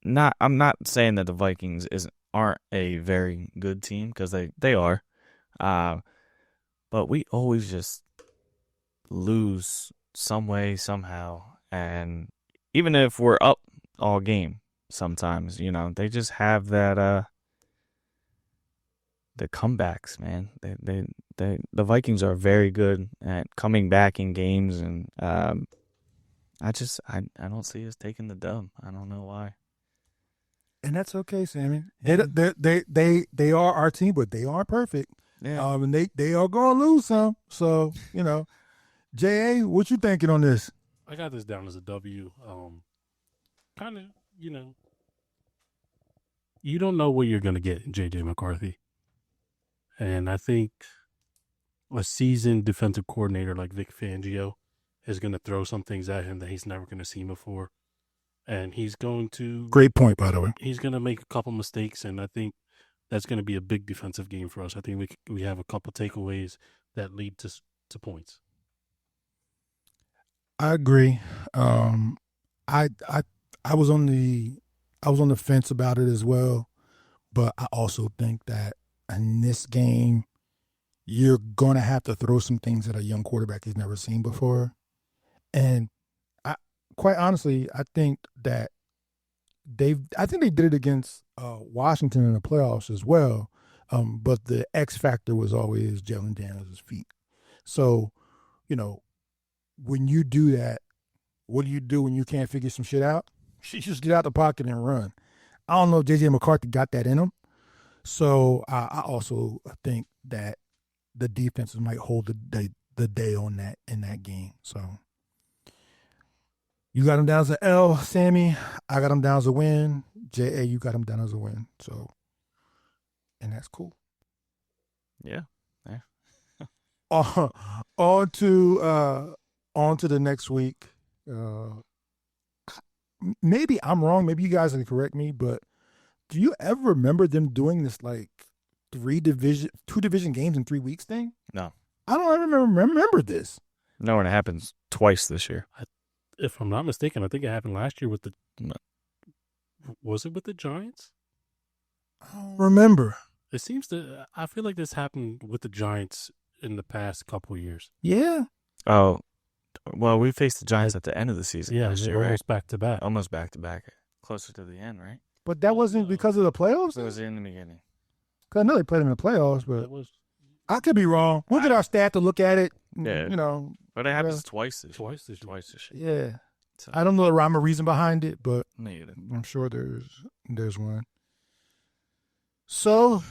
[SPEAKER 3] not saying that the Vikings aren't a very good team, because they are. But we always just lose some way, somehow. And even if we're up all game, sometimes, they just have that the comebacks, man. The Vikings are very good at coming back in games, and I don't see us taking the dub. I don't know why.
[SPEAKER 1] And that's okay, Sammy. They are our team, but they aren't perfect.
[SPEAKER 3] Yeah.
[SPEAKER 1] And they are going to lose some. So, J.A., what you thinking on this?
[SPEAKER 2] I got this down as a W. Kind of, you don't know what you're going to get in J.J. McCarthy. And I think a seasoned defensive coordinator like Vic Fangio is going to throw some things at him that he's never going to see before. And he's going to...
[SPEAKER 1] Great point, by the way.
[SPEAKER 2] He's going to make a couple mistakes, and I think that's going to be a big defensive game for us. I think we have a couple takeaways that lead to points.
[SPEAKER 1] I agree. I was on the fence about it as well, but I also think that in this game, you're gonna have to throw some things at a young quarterback he's never seen before, and quite honestly, I think that they did it against Washington in the playoffs as well, but the X factor was always Jalen Daniels' feet. So, when you do that, what do you do when you can't figure some shit out? You just get out the pocket and run. I don't know if J.J. McCarthy got that in him. So I also think that the defenses might hold the day on that in that game. So you got him down as an L, Sammy. I got him down as a win. J.A., you got him down as a win. So, and that's cool.
[SPEAKER 3] Yeah.
[SPEAKER 1] On to the next week. Maybe I'm wrong. Maybe you guys can correct me, but do you ever remember them doing this like two division games in 3 weeks thing?
[SPEAKER 3] No.
[SPEAKER 1] I don't ever remember this.
[SPEAKER 3] No, and it happens twice this year.
[SPEAKER 2] If I'm not mistaken, I think it happened last year with the... Was it with the Giants?
[SPEAKER 1] I don't remember.
[SPEAKER 2] It seems to... I feel like this happened with the Giants in the past couple of years.
[SPEAKER 1] Yeah.
[SPEAKER 3] Oh, well, we faced the Giants at the end of the season.
[SPEAKER 2] Yeah,
[SPEAKER 3] last year,
[SPEAKER 2] almost
[SPEAKER 3] right?
[SPEAKER 2] back to back.
[SPEAKER 3] Almost back to back. Closer to the end, right?
[SPEAKER 1] But that wasn't because of the playoffs?
[SPEAKER 3] It was in the beginning.
[SPEAKER 1] Because I know they played them in the playoffs, but... I could be wrong. We'll get our staff to look at it.
[SPEAKER 3] Yeah.
[SPEAKER 1] You know.
[SPEAKER 3] But it happens twice this
[SPEAKER 2] Twice.
[SPEAKER 3] year.
[SPEAKER 1] Yeah.
[SPEAKER 3] So,
[SPEAKER 1] I don't know the rhyme or reason behind it, but
[SPEAKER 3] me either.
[SPEAKER 1] I'm sure there's one. So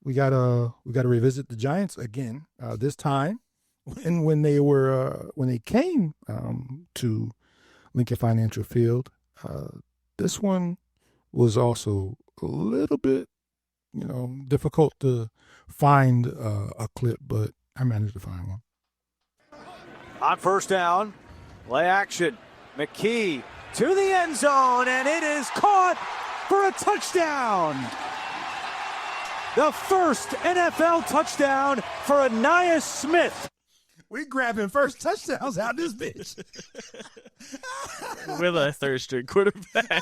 [SPEAKER 1] we gotta revisit the Giants again. This time, when they came to Lincoln Financial Field, this one was also a little bit, difficult to find a clip, but I managed to find one.
[SPEAKER 7] On first down, play action. McKee to the end zone, and it is caught for a touchdown. The first NFL touchdown for Ainias Smith.
[SPEAKER 1] We grabbing first touchdowns out this bitch.
[SPEAKER 3] With a third string quarterback.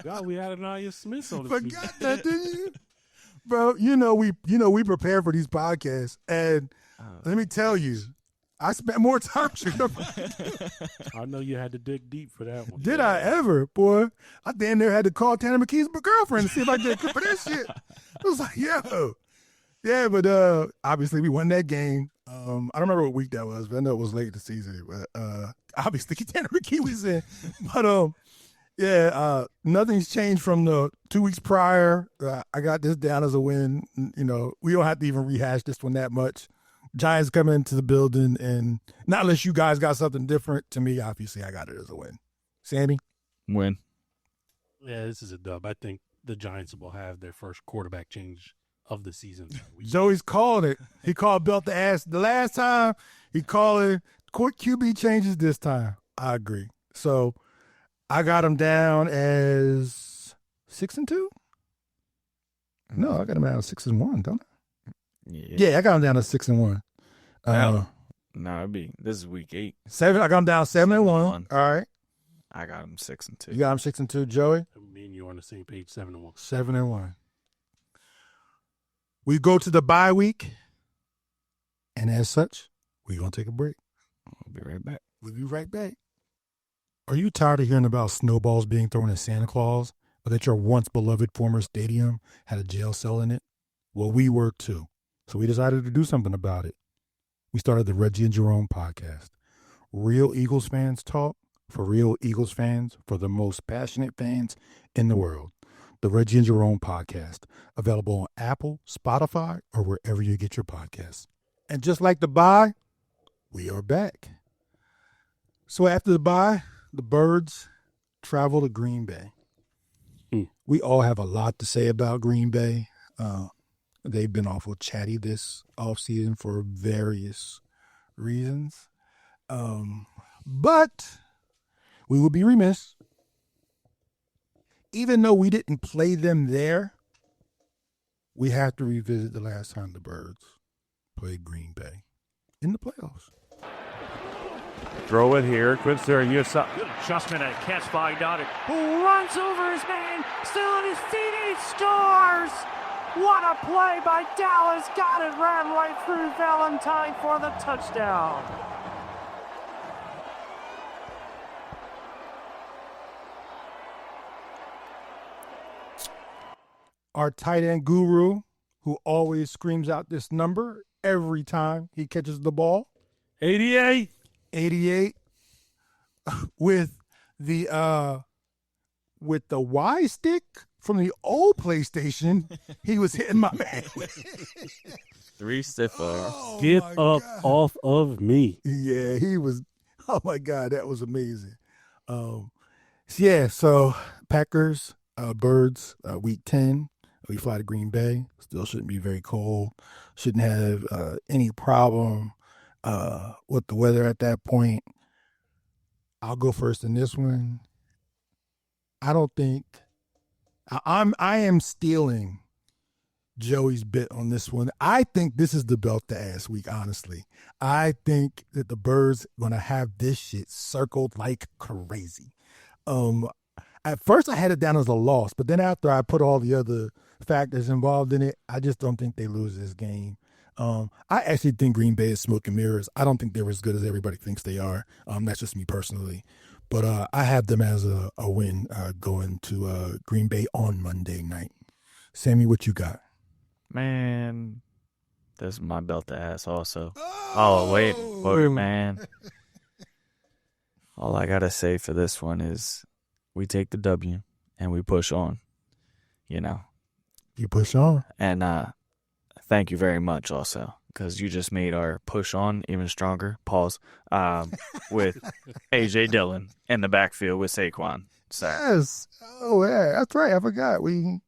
[SPEAKER 2] God, we had Anaya Smith on the
[SPEAKER 1] Forgot that, didn't you? Bro, we prepare for these podcasts, and let me tell you, I spent more time
[SPEAKER 2] I know you had to dig deep for that one.
[SPEAKER 1] Did I ever, boy? I damn near had to call Tanner McKee's girlfriend to see if I did for this shit. I was like, yo. Yeah, but obviously we won that game. I don't remember what week that was, but I know it was late in the season. But obviously Tanner McKee was in. But nothing's changed from the 2 weeks prior. I got this down as a win. We don't have to even rehash this one that much. Giants coming into the building, and not unless you guys got something different. To me, obviously, I got it as a win. Sammy?
[SPEAKER 3] Win.
[SPEAKER 2] Yeah, this is a dub. I think the Giants will have their first quarterback change of the season.
[SPEAKER 1] Joey's called it. He called Belt the ass the last time. He called it court QB changes this time. I agree. So I got him down as 6-2. No, I got him down as 6-1, don't I? Yeah, I got him down to 6-1.
[SPEAKER 3] No, this is week 8.
[SPEAKER 1] 7. I got him down 7-1. All right.
[SPEAKER 3] I got him 6-2.
[SPEAKER 1] You got him 6-2, Joey.
[SPEAKER 2] Me and you are on the same page. 7-1.
[SPEAKER 1] 7-1. We go to the bye week, and as such, we're gonna take a break.
[SPEAKER 3] We'll be right back.
[SPEAKER 1] We'll be right back. Are you tired of hearing about snowballs being thrown at Santa Claus, or that your once beloved former stadium had a jail cell in it? Well, we were too. So we decided to do something about it. We started the Reggie and Jerome podcast. Real Eagles fans talk for real Eagles fans, for the most passionate fans in the world. The Reggie and Jerome podcast, available on Apple, Spotify, or wherever you get your podcasts. And just like the bye, we are back. So after the bye, the Birds travel to Green Bay. We all have a lot to say about Green Bay. They've been awful chatty this offseason for various reasons. But we would be remiss, even though we didn't play them there, we have to revisit the last time the Birds played Green Bay in the playoffs.
[SPEAKER 5] Throw it here. Quincy,
[SPEAKER 4] Good adjustment and a catch by Dauting, who runs over his man, still on his feet, he scores! What a play by Dallas. Got it, ran right through Valentine for the touchdown.
[SPEAKER 1] Our tight end guru, who always screams out this number every time he catches the ball.
[SPEAKER 2] 88.
[SPEAKER 1] 88 with the Y stick from the old PlayStation. He was hitting my man.
[SPEAKER 3] 3 stiff arms.
[SPEAKER 1] Oh,
[SPEAKER 2] Get
[SPEAKER 1] my
[SPEAKER 2] up
[SPEAKER 1] God.
[SPEAKER 2] off of me.
[SPEAKER 1] Yeah, he was. Oh my God, that was amazing. So Packers, Birds, week 10. We fly to Green Bay. Still shouldn't be very cold. Shouldn't have any problem with the weather at that point. I'll go first in this one. I don't think I am stealing Joey's bit on this one. I think this is the belt to ass week, honestly. I think that the Birds gonna have this shit circled like crazy. At first I had it down as a loss, but then after I put all the other factors involved in it, I just don't think they lose this game. I actually think Green Bay is smoke and mirrors. I don't think they're as good as everybody thinks they are. That's just me personally. But I have them as a win going to Green Bay on Monday night. Sammy, what you got?
[SPEAKER 3] Man, This is my belt to ass also. Oh, wait, man. All I got to say for this one is we take the W and we push on, you know.
[SPEAKER 1] You push on.
[SPEAKER 3] And thank you very much also, because you just made our push on even stronger. Pause. With A.J. Dillon in the backfield with Saquon. So.
[SPEAKER 1] Yes. Oh, yeah. That's right. I forgot. We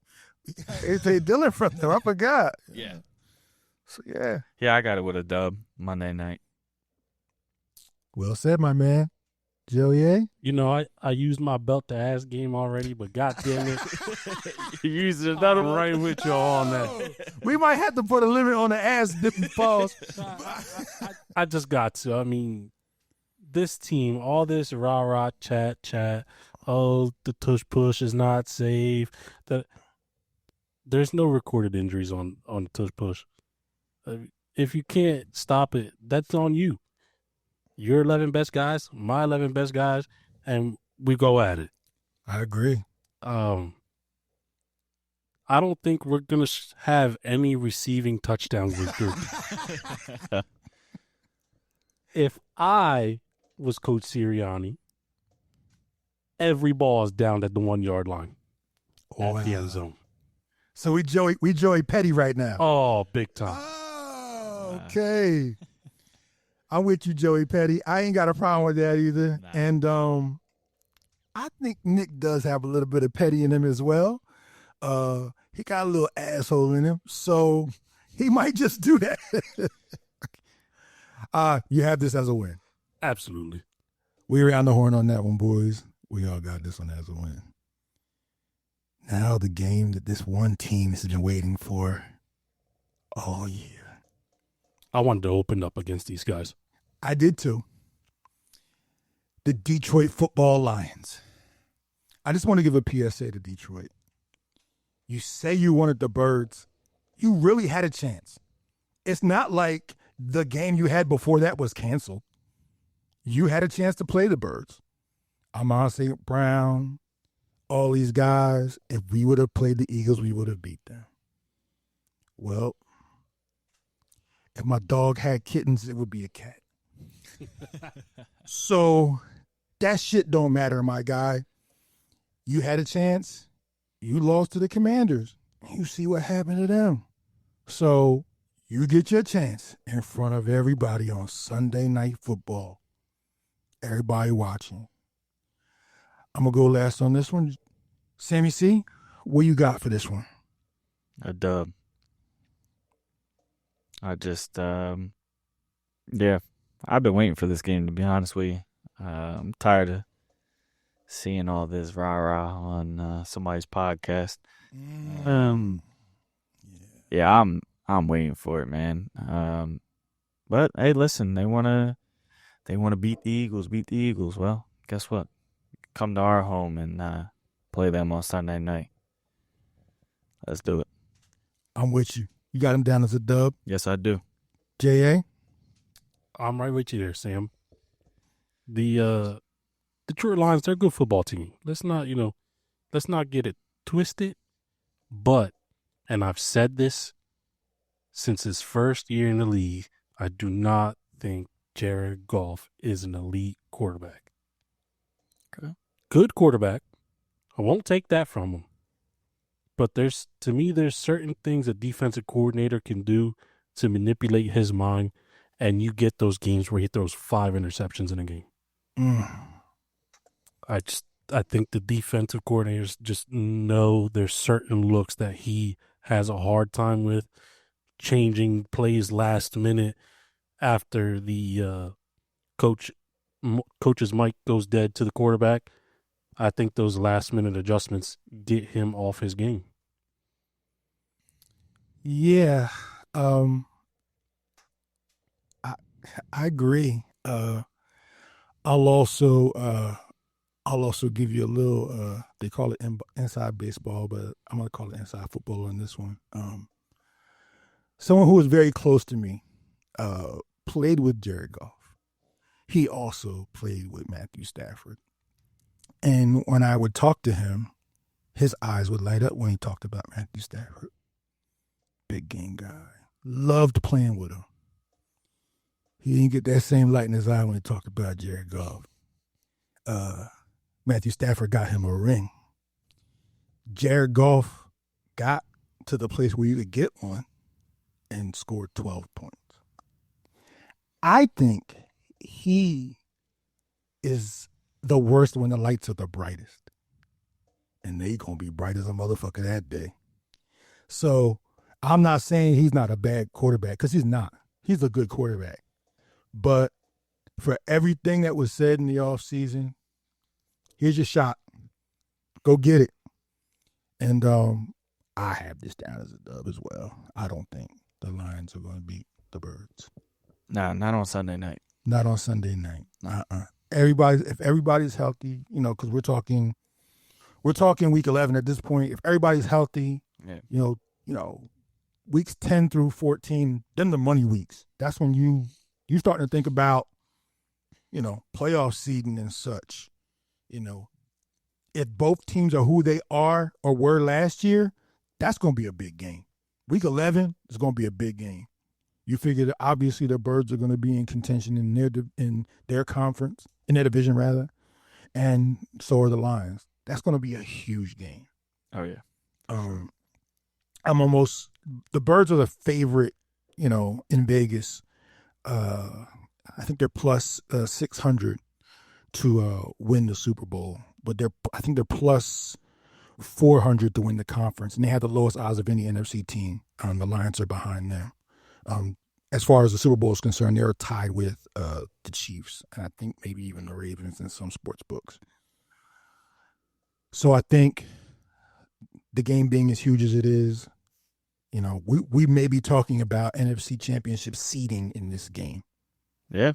[SPEAKER 1] A.J. Dillon from there. I forgot.
[SPEAKER 3] Yeah.
[SPEAKER 1] So, yeah.
[SPEAKER 3] Yeah, I got it with a dub Monday night.
[SPEAKER 1] Well said, my man. Joey?
[SPEAKER 2] You know, I used my belt to ass game already, but goddamn it,
[SPEAKER 3] You used another
[SPEAKER 2] I'm
[SPEAKER 3] one.
[SPEAKER 2] right with y'all on that.
[SPEAKER 1] We might have to put a limit on the ass dipping pause.
[SPEAKER 2] I just got to. I mean, this team, all this rah-rah chat, oh, the tush push is not safe. There's no recorded injuries on the tush push. If you can't stop it, that's on you. Your 11 best guys, my 11 best guys, and we go at it.
[SPEAKER 1] I agree.
[SPEAKER 2] I don't think we're going to have any receiving touchdowns with Dirk. If I was Coach Sirianni, every ball is down at the 1 yard line at the end zone.
[SPEAKER 1] So we Joey Petty right now.
[SPEAKER 2] Oh, big time.
[SPEAKER 1] Oh, okay. I'm with you, Joey Petty. I ain't got a problem with that either.
[SPEAKER 3] Nah.
[SPEAKER 1] And I think Nick does have a little bit of petty in him as well. He got a little asshole in him, so he might just do that. You have this as a win.
[SPEAKER 2] Absolutely.
[SPEAKER 1] We around the horn on that one, boys. We all got this one as a win. Now the game that this one team has been waiting for all year.
[SPEAKER 2] I wanted to open up against these guys.
[SPEAKER 1] I did too. The Detroit Football Lions. I just want to give a PSA to Detroit. You say you wanted the Birds. You really had a chance. It's not like the game you had before that was canceled. You had a chance to play the Birds. Amon St. Brown, all these guys. If we would have played the Eagles, we would have beat them. Well, if my dog had kittens, it would be a cat. So that shit don't matter, my guy. You had a chance. You lost to the Commanders. You see what happened to them. So you get your chance in front of everybody on Sunday Night Football. Everybody watching. I'm going to go last on this one. Sammy C, what you got for this one?
[SPEAKER 3] A dub. I just, yeah, I've been waiting for this game, to be honest with you. I'm tired of seeing all this rah-rah on somebody's podcast. Yeah, I'm waiting for it, man. But hey, listen, they wanna beat the Eagles. Well, guess what? Come to our home and play them on Sunday night. Let's do it.
[SPEAKER 1] I'm with you. You got him down as a dub.
[SPEAKER 3] Yes, I do.
[SPEAKER 1] J.A.?
[SPEAKER 2] I'm right with you there, Sam. The Detroit Lions, they're a good football team. Let's not get it twisted. But, and I've said this since his first year in the league, I do not think Jared Goff is an elite quarterback.
[SPEAKER 3] Okay.
[SPEAKER 2] Good quarterback. I won't take that from him. But there's certain things a defensive coordinator can do to manipulate his mind, and you get those games where he throws 5 interceptions in a game. I think the defensive coordinators just know there's certain looks that he has a hard time with, changing plays last minute after the coach's mic goes dead to the quarterback. I think those last minute adjustments get him off his game.
[SPEAKER 1] Yeah. I agree. I'll also give you a little, they call it inside baseball, but I'm going to call it inside football on this one. Someone who was very close to me played with Jared Goff. He also played with Matthew Stafford. And when I would talk to him, his eyes would light up when he talked about Matthew Stafford. Big game guy, Loved playing with him. He didn't get that same light in his eye when he talked about Jared Goff. Matthew Stafford got him a ring. Jared Goff got to the place where you could get one and scored 12 points. I think he is the worst when the lights are the brightest. And they going to be bright as a motherfucker that day. So I'm not saying he's not a bad quarterback, because he's not. He's a good quarterback. But for everything that was said in the offseason, here's your shot. Go get it. And I have this down as a dub as well. I don't think the Lions are going to beat the Birds.
[SPEAKER 3] No, not on Sunday night.
[SPEAKER 1] Not on Sunday night. If everybody's healthy, because we're talking week 11 at this point. If everybody's healthy, weeks 10 through 14, then the money weeks. That's when you starting to think about, playoff seeding and such. If both teams are who they are or were last year, that's going to be a big game. Week 11 is going to be a big game. You figure that obviously the Birds are going to be in contention in their conference, in their division rather, and so are the Lions. That's going to be a huge game.
[SPEAKER 3] Oh yeah.
[SPEAKER 1] The Birds are the favorite, in Vegas. I think they're plus 600 to win the Super Bowl, but I think they're plus 400 to win the conference, and they have the lowest odds of any NFC team. The Lions are behind them. As far as the Super Bowl is concerned, they're tied with the Chiefs, and I think maybe even the Ravens in some sports books. So I think the game being as huge as it is, we may be talking about NFC Championship seeding in this game.
[SPEAKER 3] Yeah.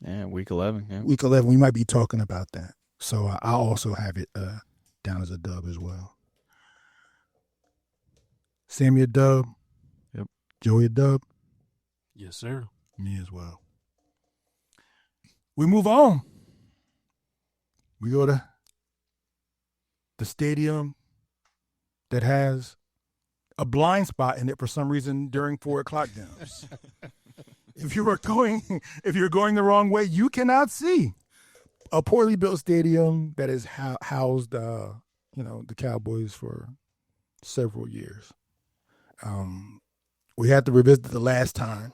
[SPEAKER 3] Yeah, week 11. Yeah.
[SPEAKER 1] Week 11, we might be talking about that. So I also have it down as a dub as well. Sammy a dub.
[SPEAKER 3] Yep.
[SPEAKER 1] Joey a dub.
[SPEAKER 2] Yes, sir.
[SPEAKER 1] Me as well. We move on. We go to the stadium that has a blind spot in it for some reason during 4 o'clock games. If you're going the wrong way, you cannot see. A poorly built stadium that has housed the Cowboys for several years. We had to revisit the last time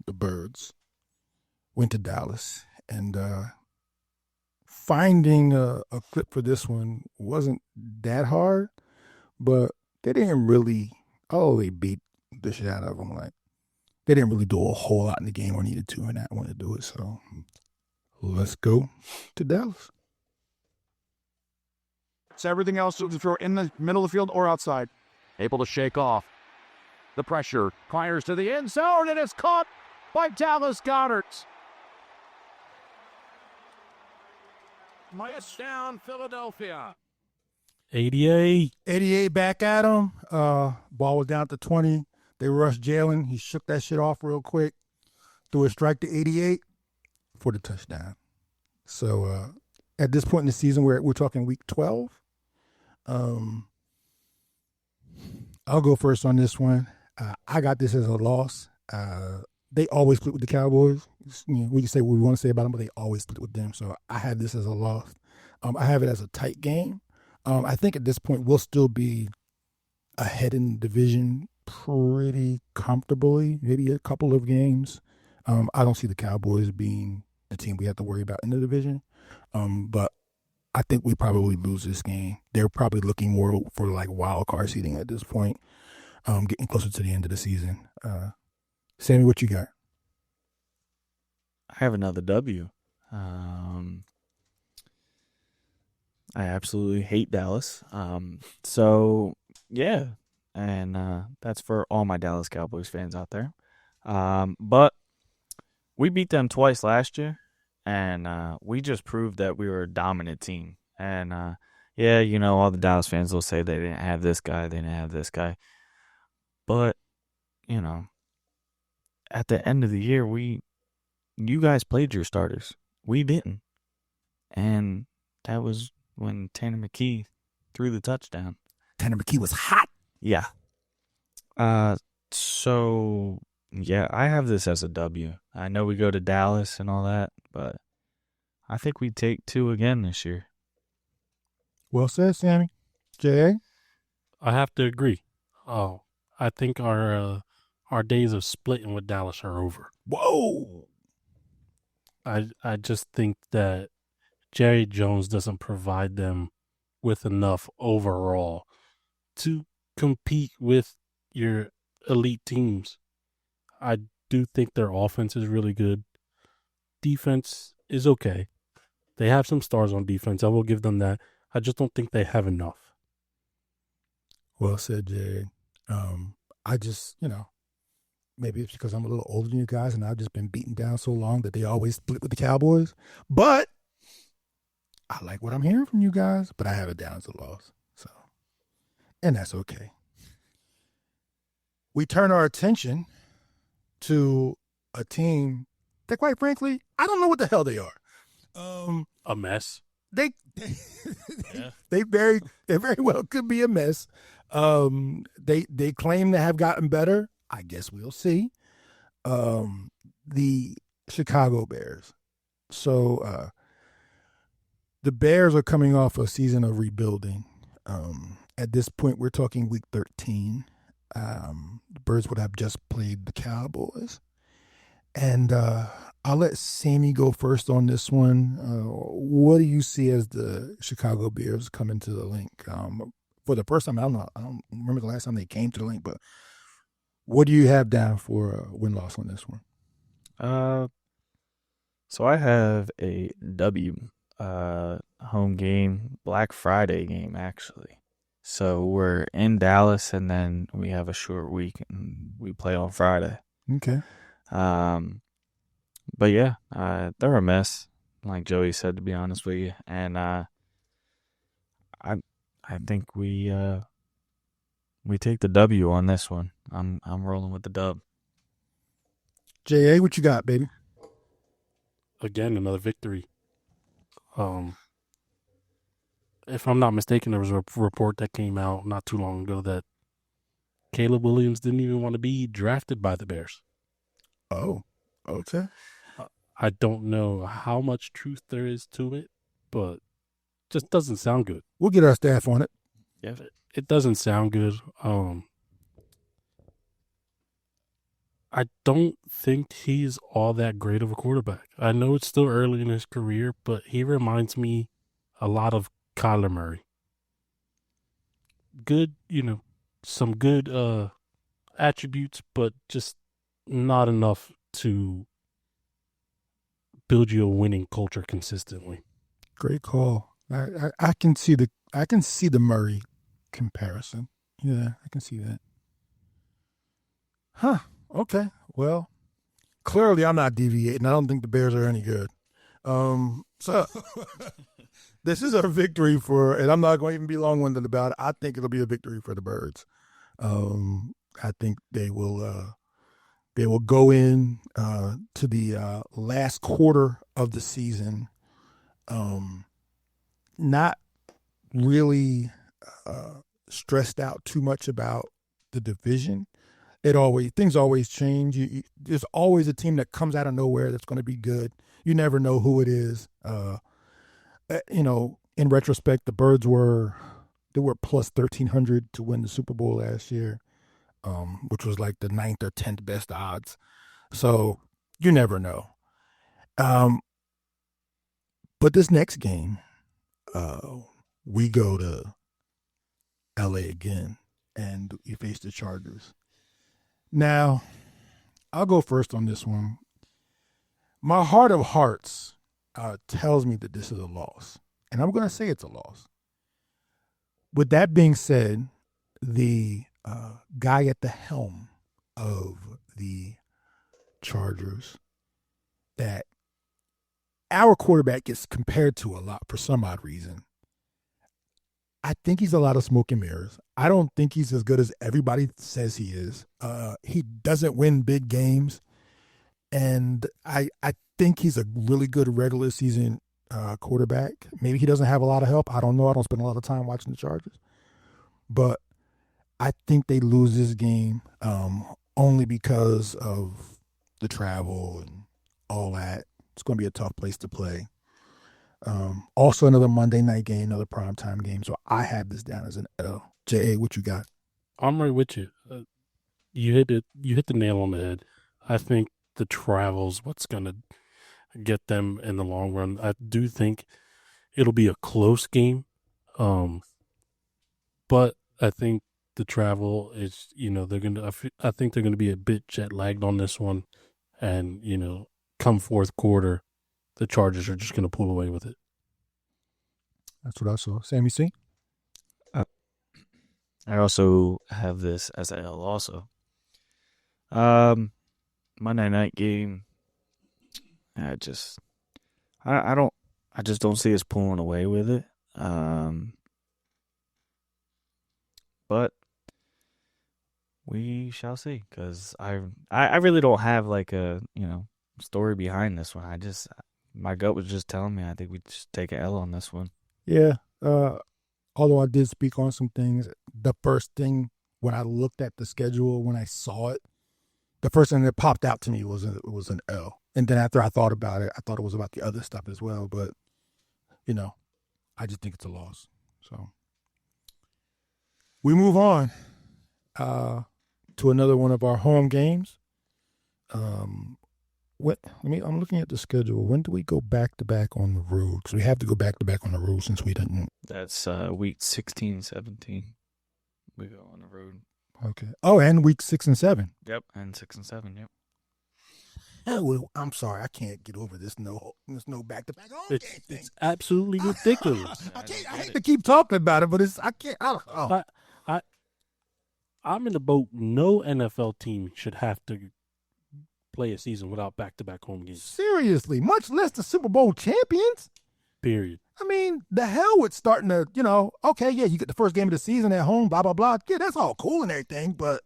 [SPEAKER 1] the Birds went to Dallas, and finding a clip for this one wasn't that hard, but they didn't really. They beat the shit out of them. Like, they didn't really do a whole lot in the game or needed to, and I want to do it. So let's go to Dallas.
[SPEAKER 8] So everything else to throw in the middle of the field or outside.
[SPEAKER 5] Able to shake off the pressure. Fires to the end zone, and it's caught by Dallas Goedert. Touchdown, Philadelphia.
[SPEAKER 2] 88
[SPEAKER 1] back at him. Ball was down to 20. They rushed Jalen. He shook that shit off real quick. Threw a strike to 88 for the touchdown. So at this point in the season, we're talking week 12. I'll go first on this one. I got this as a loss. They always split with the Cowboys. We can say what we want to say about them, but they always split with them. So I have this as a loss. I have it as a tight game. I think at this point we'll still be ahead in the division pretty comfortably, maybe a couple of games. I don't see the Cowboys being the team we have to worry about in the division. But I think we probably lose this game. They're probably looking more for like wild card seeding at this point, getting closer to the end of the season. Sammy, what you got?
[SPEAKER 3] I have another W. I absolutely hate Dallas. So, yeah. And that's for all my Dallas Cowboys fans out there. But we beat them twice last year, and we just proved that we were a dominant team. And, all the Dallas fans will say they didn't have this guy, they didn't have this guy. But, at the end of the year, you guys played your starters. We didn't. And that was when Tanner McKee threw the touchdown.
[SPEAKER 1] Tanner McKee was hot.
[SPEAKER 3] Yeah. So, yeah, I have this as a W. I know we go to Dallas and all that, but I think we take 2 again this year.
[SPEAKER 1] Well said, Sammy. J.A.?
[SPEAKER 2] I have to agree. Oh, I think our days of splitting with Dallas are over.
[SPEAKER 1] Whoa.
[SPEAKER 2] I just think that Jerry Jones doesn't provide them with enough overall to compete with your elite teams. I do think their offense is really good. Defense is okay. They have some stars on defense. I will give them that. I just don't think they have enough.
[SPEAKER 1] Well said, Jay. I just, maybe it's because I'm a little older than you guys and I've just been beaten down so long that they always split with the Cowboys. But I like what I'm hearing from you guys, but I have it down as a loss. So, and that's okay. We turn our attention to a team that, quite frankly, I don't know what the hell they are.
[SPEAKER 2] A mess.
[SPEAKER 1] They very well could be a mess. They claim to have gotten better. I guess we'll see. The Chicago Bears. So the Bears are coming off a season of rebuilding. At this point, we're talking week 13. The Birds would have just played the Cowboys. And I'll let Sammy go first on this one. What do you see as the Chicago Bears coming to the link? For the first time, I don't remember the last time they came to the link, but what do you have down for win-loss on this one?
[SPEAKER 3] So I have a W, home game, Black Friday game, actually. So we're in Dallas, and then we have a short week, and we play on Friday.
[SPEAKER 1] Okay.
[SPEAKER 3] But yeah, they're a mess, like Joey said, to be honest with you. And I think we take the W on this one. I'm rolling with the dub.
[SPEAKER 1] J.A., what you got, baby?
[SPEAKER 2] Again, another victory. If I'm not mistaken, there was a report that came out not too long ago that Caleb Williams didn't even want to be drafted by the Bears.
[SPEAKER 1] Oh, okay.
[SPEAKER 2] I don't know how much truth there is to it, but just doesn't sound good.
[SPEAKER 1] We'll get our staff on it.
[SPEAKER 2] Yeah, it doesn't sound good. I don't think he's all that great of a quarterback. I know it's still early in his career, but he reminds me a lot of Kyler Murray. Good, some good attributes, but just not enough to build you a winning culture consistently.
[SPEAKER 1] Great call. I can see the Murray comparison. Yeah, I can see that. Huh. Okay. Well, clearly I'm not deviating. I don't think the Bears are any good. So this is a victory and I'm not going to even be long-winded about it. I think it'll be a victory for the Birds. I think they will go in to the last quarter of the season, not really stressed out too much about the division. Things always change. There's always a team that comes out of nowhere that's going to be good. You never know who it is. In retrospect, the Birds were plus 1,300 to win the Super Bowl last year, which was like the 9th or 10th best odds. So you never know. But this next game, we go to LA again, and we face the Chargers. Now, I'll go first on this one. My heart of hearts tells me that this is a loss, and I'm going to say it's a loss. With that being said, the guy at the helm of the Chargers that our quarterback gets compared to a lot for some odd reason, I think he's a lot of smoke and mirrors. I don't think he's as good as everybody says he is. He doesn't win big games. And I think he's a really good regular season quarterback. Maybe he doesn't have a lot of help. I don't know. I don't spend a lot of time watching the Chargers. But I think they lose this game only because of the travel and all that. It's going to be a tough place to play. Also, another Monday night game, another primetime game. So I have this down as an L. J.A., what you got?
[SPEAKER 2] I'm right with you. You hit it. You hit the nail on the head. I think the travel's what's going to get them in the long run. I do think it'll be a close game, but I think the travel is, they're gonna. I think they're gonna be a bit jet lagged on this one, and come fourth quarter, the Chargers are just gonna pull away with it.
[SPEAKER 1] That's what I saw. Sammy C?
[SPEAKER 3] I also have this as an L also. Monday night game. I just don't see us pulling away with it. But we shall see, because I really don't have like a story behind this one. My gut was just telling me I think we just take an L on this one.
[SPEAKER 1] Yeah. Although I did speak on some things, the first thing when I looked at the schedule, when I saw it, the first thing that popped out to me was an L. And then after I thought about it, I thought it was about the other stuff as well. But, I just think it's a loss. So we move on to another one of our home games. I'm looking at the schedule. When do we go back-to-back on the road? Because we have to go back-to-back on the road since we didn't.
[SPEAKER 3] That's week 16, 17. We go on the road.
[SPEAKER 1] Okay. Oh, and week 6 and 7.
[SPEAKER 3] Yep, and 6 and 7, yep.
[SPEAKER 1] Oh, well, I'm sorry. I can't get over this no back-to-back home game thing.
[SPEAKER 2] It's absolutely ridiculous.
[SPEAKER 1] I hate to keep talking about it, but I can't.
[SPEAKER 2] I'm in the boat. No NFL team should have to play a season without back-to-back home games.
[SPEAKER 1] Seriously, much less the Super Bowl champions.
[SPEAKER 2] Period.
[SPEAKER 1] I mean, the hell with starting to, okay, yeah, you get the first game of the season at home, blah, blah, blah. Yeah, that's all cool and everything, but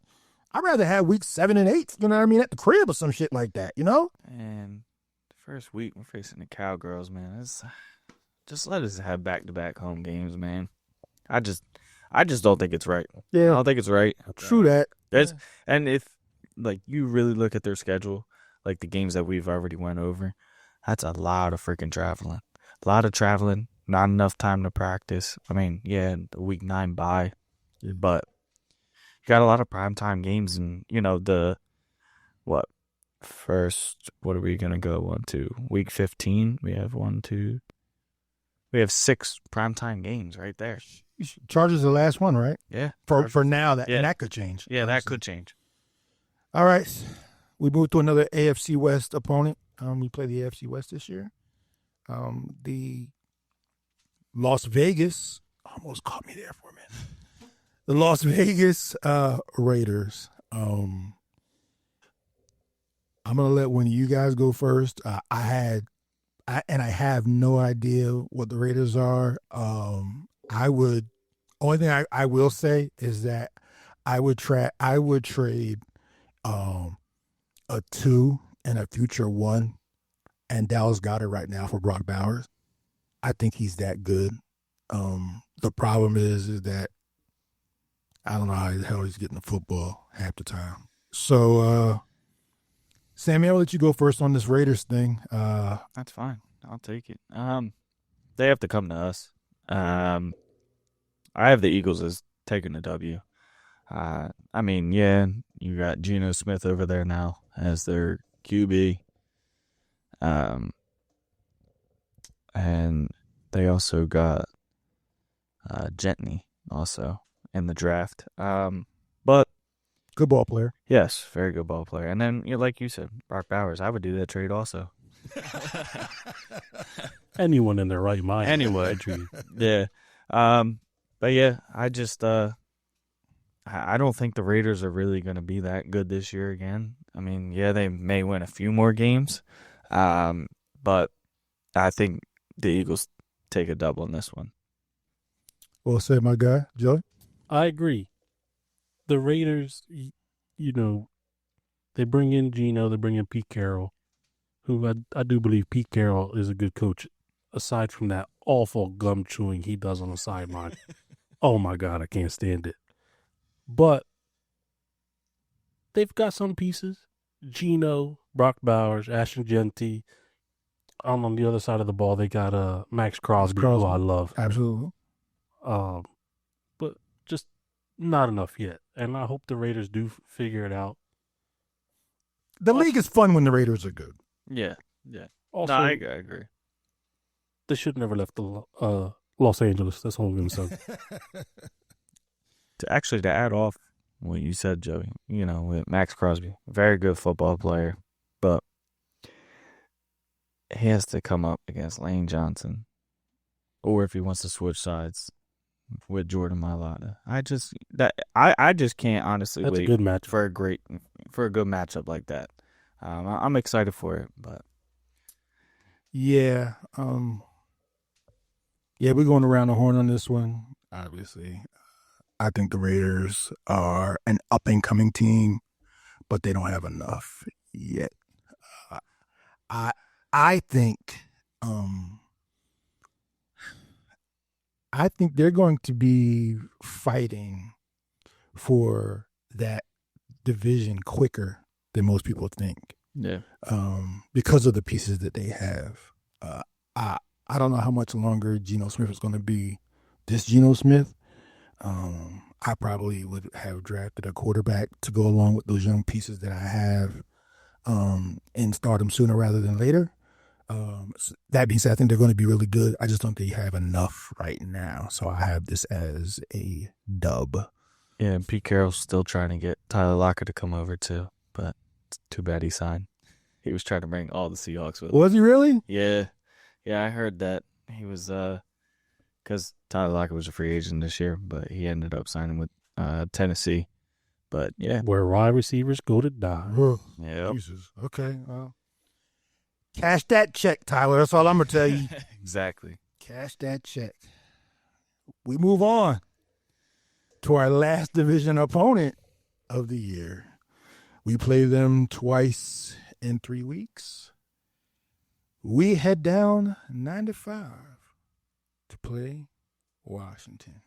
[SPEAKER 1] I'd rather have weeks 7 and 8, at the crib or some shit like that,
[SPEAKER 3] And the first week, we're facing the Cowgirls, man. Just let us have back-to-back home games, man. I just don't think it's right.
[SPEAKER 1] Yeah.
[SPEAKER 3] I don't think it's right.
[SPEAKER 1] True that.
[SPEAKER 3] And if, you really look at their schedule, the games that we've already went over, that's a lot of freaking traveling. A lot of traveling, not enough time to practice. I mean, yeah, the week 9 bye, but you got a lot of primetime games, and what are we gonna go 1, 2 week 15? We have 6 primetime games right there.
[SPEAKER 1] Chargers the last one, right?
[SPEAKER 3] Yeah,
[SPEAKER 1] for now, and that could change.
[SPEAKER 3] Yeah, that could change.
[SPEAKER 1] All right, we move to another AFC West opponent. We play the AFC West this year. The Las Vegas almost caught me there for a minute. The Las Vegas Raiders. I'm gonna let one of you guys go first. I have no idea what the Raiders are. Only thing I will say is that I would trade a 2 and a future 1 and Dallas Goedert right now for Brock Bowers. I think he's that good. The problem is that I don't know how the hell he's getting the football half the time. So, Sammy, I'll let you go first on this Raiders thing.
[SPEAKER 3] That's fine. I'll take it. They have to come to us. I have the Eagles as taking the W. I mean, yeah, you got Geno Smith over there now as their QB. And they also got Gentney also in the draft. But
[SPEAKER 1] good ball player.
[SPEAKER 3] Yes, very good ball player. And then, like you said, Brock Bowers, I would do that trade also.
[SPEAKER 2] Anyone in their right mind.
[SPEAKER 3] Anyway, yeah. But yeah, I just I don't think the Raiders are really going to be that good this year again. I mean, yeah, they may win a few more games, but I think the Eagles take a double in this one.
[SPEAKER 1] Well said, my guy. Joey?
[SPEAKER 2] I agree. The Raiders, they bring in Geno, they bring in Pete Carroll, who I do believe Pete Carroll is a good coach, aside from that awful gum chewing he does on the sideline. Oh, my God, I can't stand it. But they've got some pieces. Geno, Brock Bowers, Ashton Genty. On the other side of the ball, they got Max Crosby, who I love.
[SPEAKER 1] Absolutely.
[SPEAKER 2] But just not enough yet. And I hope the Raiders do figure it out.
[SPEAKER 1] The league is fun when the Raiders are good.
[SPEAKER 3] Yeah.
[SPEAKER 2] Also,
[SPEAKER 3] No, I agree.
[SPEAKER 2] they should never left the Los Angeles. That's all I'm going to say.
[SPEAKER 3] To add off what you said, Joey, with Max Crosby, very good football player, but he has to come up against Lane Johnson, or if he wants to switch sides with Jordan Mailata. I just can't honestly
[SPEAKER 2] That's
[SPEAKER 3] wait
[SPEAKER 2] a good match
[SPEAKER 3] for a good matchup like that. I'm excited for it, but
[SPEAKER 1] Yeah. We're going around the horn on this one, obviously. I think the Raiders are an up-and-coming team, but they don't have enough yet. I think they're going to be fighting for that division quicker than most people think.
[SPEAKER 3] yeah.
[SPEAKER 1] Because of the pieces that they have. I don't know how much longer Geno Smith is going to be this Geno Smith. I probably would have drafted a quarterback to go along with those young pieces that I have and start them sooner rather than later. That being said, I think they're going to be really good. I just don't think they have enough right now. So I have this as a dub.
[SPEAKER 3] Yeah, and Pete Carroll's still trying to get Tyler Lockett to come over too, but it's too bad he signed. He was trying to bring all the Seahawks with him.
[SPEAKER 1] Was he really?
[SPEAKER 3] Yeah, I heard that he was because Tyler Lockett was a free agent this year, but he ended up signing with Tennessee. But yeah,
[SPEAKER 2] Where wide receivers go to die.
[SPEAKER 3] yeah,
[SPEAKER 1] Jesus. Okay. Well, cash that check, Tyler. That's all I'm going to tell you.
[SPEAKER 3] exactly.
[SPEAKER 1] Cash that check. We move on to our last division opponent of the year. We play them twice in 3 weeks. We head down 9-5 to play Washington.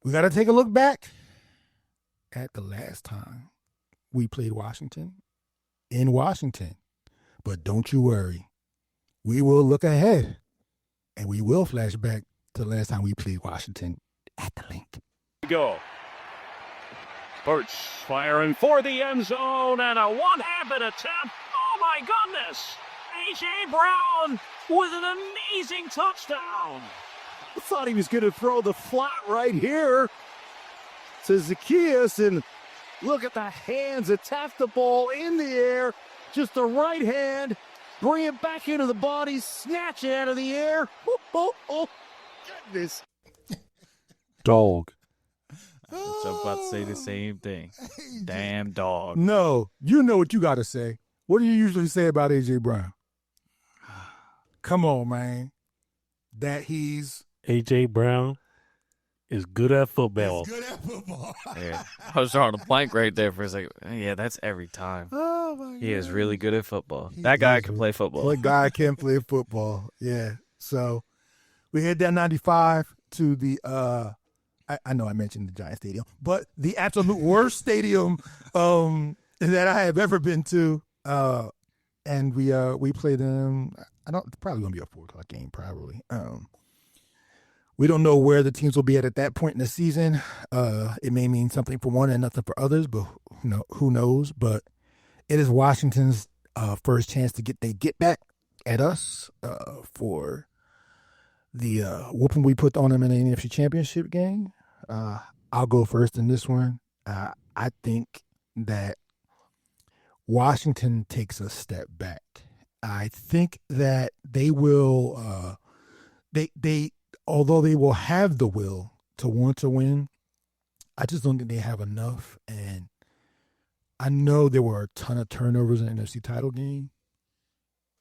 [SPEAKER 1] We got to take a look back at the last time we played Washington in Washington. But don't you worry. We will look ahead, and we will flash back to the last time we played Washington at the link.
[SPEAKER 5] Go. Birch firing for the end zone and a one-handed attempt. Oh, my goodness. A.J. Brown with an amazing touchdown.
[SPEAKER 7] I thought he was going to throw the flat right here to Zacchaeus, and look at the hands that tap the ball in the air. Just the right hand, bring it back into the body, snatch it out of the air. Oh, goodness.
[SPEAKER 2] Dog.
[SPEAKER 3] I was about to say the same thing. Damn dog.
[SPEAKER 1] No, you know what you got to say. What do you usually say about A.J. Brown? Come on, man. That he's
[SPEAKER 2] A.J. Brown is good at football.
[SPEAKER 1] good at football.
[SPEAKER 3] Yeah, I was drawing a blank right there for a second. Yeah, that's every time.
[SPEAKER 1] Oh, my God.
[SPEAKER 3] He is really good at football. That guy can play football.
[SPEAKER 1] That guy can play football. Yeah. So we head down 95 to the I know I mentioned the Giant Stadium, but the absolute worst stadium that I have ever been to. And we play them. It's probably gonna be a 4:00 game, probably. We don't know where the teams will be at that point in the season. It may mean something for one and nothing for others, but who knows? But it is Washington's first chance to get back at us for the whooping we put on them in the NFC Championship game. I'll go first in this one. I think that Washington takes a step back. I think that they will. Although they will have the will to want to win, I just don't think they have enough. And I know there were a ton of turnovers in the NFC title game.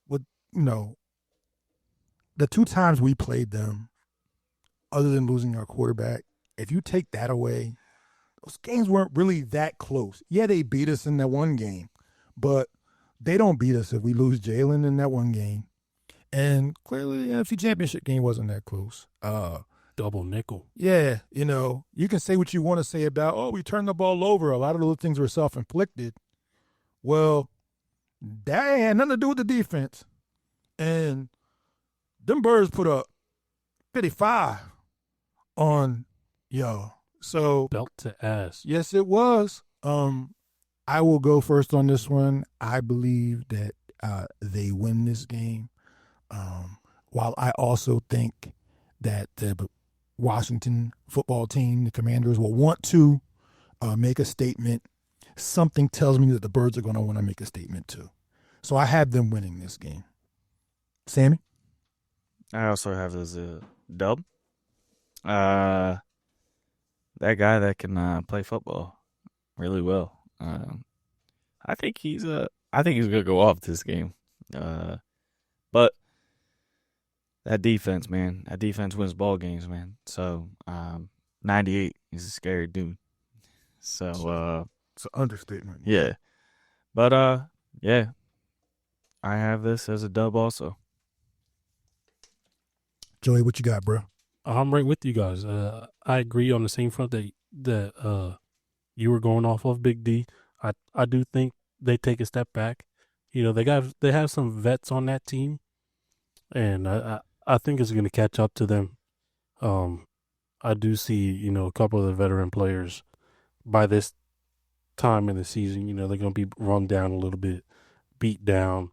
[SPEAKER 1] But, the 2 times we played them, other than losing our quarterback, if you take that away, those games weren't really that close. Yeah, they beat us in that one game, but they don't beat us if we lose Jalen in that one game. And clearly the NFC Championship game wasn't that close.
[SPEAKER 2] double nickel.
[SPEAKER 1] Yeah, you can say what you want to say about, we turned the ball over. A lot of those things were self-inflicted. Well, that had nothing to do with the defense. And them birds put up 55 on y'all. So
[SPEAKER 2] Belt to ass.
[SPEAKER 1] yes, it was. I will go first on this one. I believe that they win this game. While I also think that the Washington football team, the Commanders, will want to make a statement. Something tells me that the Birds are going to want to make a statement too. So I have them winning this game. Sammy?
[SPEAKER 3] I also have this dub. That guy that can play football really well. I think he's gonna go off this game. But that defense, man, wins ball games, man. So 98, he's a scary dude. So
[SPEAKER 1] It's an understatement.
[SPEAKER 3] yeah. But yeah. I have this as a dub also.
[SPEAKER 1] Joey, what you got, bro?
[SPEAKER 2] I'm right with you guys. I agree on the same front that you were going off of, Big D. I do think they take a step back. They have some vets on that team, and I think it's going to catch up to them. I do see a couple of the veteran players by this time in the season. They're going to be run down a little bit, beat down,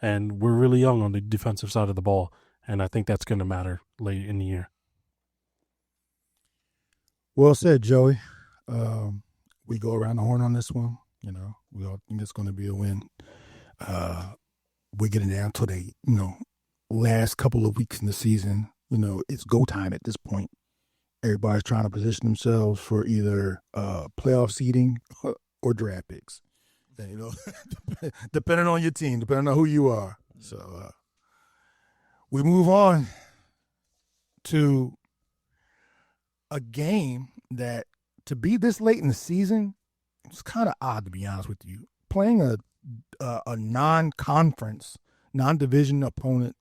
[SPEAKER 2] and we're really young on the defensive side of the ball, and I think that's going to matter late in the year.
[SPEAKER 1] Well said, Joey. We go around the horn on this one. We all think it's going to be a win. We're getting down to the, last couple of weeks in the season. It's go time at this point. Everybody's trying to position themselves for either playoff seeding or draft picks. And, depending on your team, depending on who you are. So we move on to a game that, to be this late in the season, it's kind of odd, to be honest with you. Playing a non-conference, non-division opponent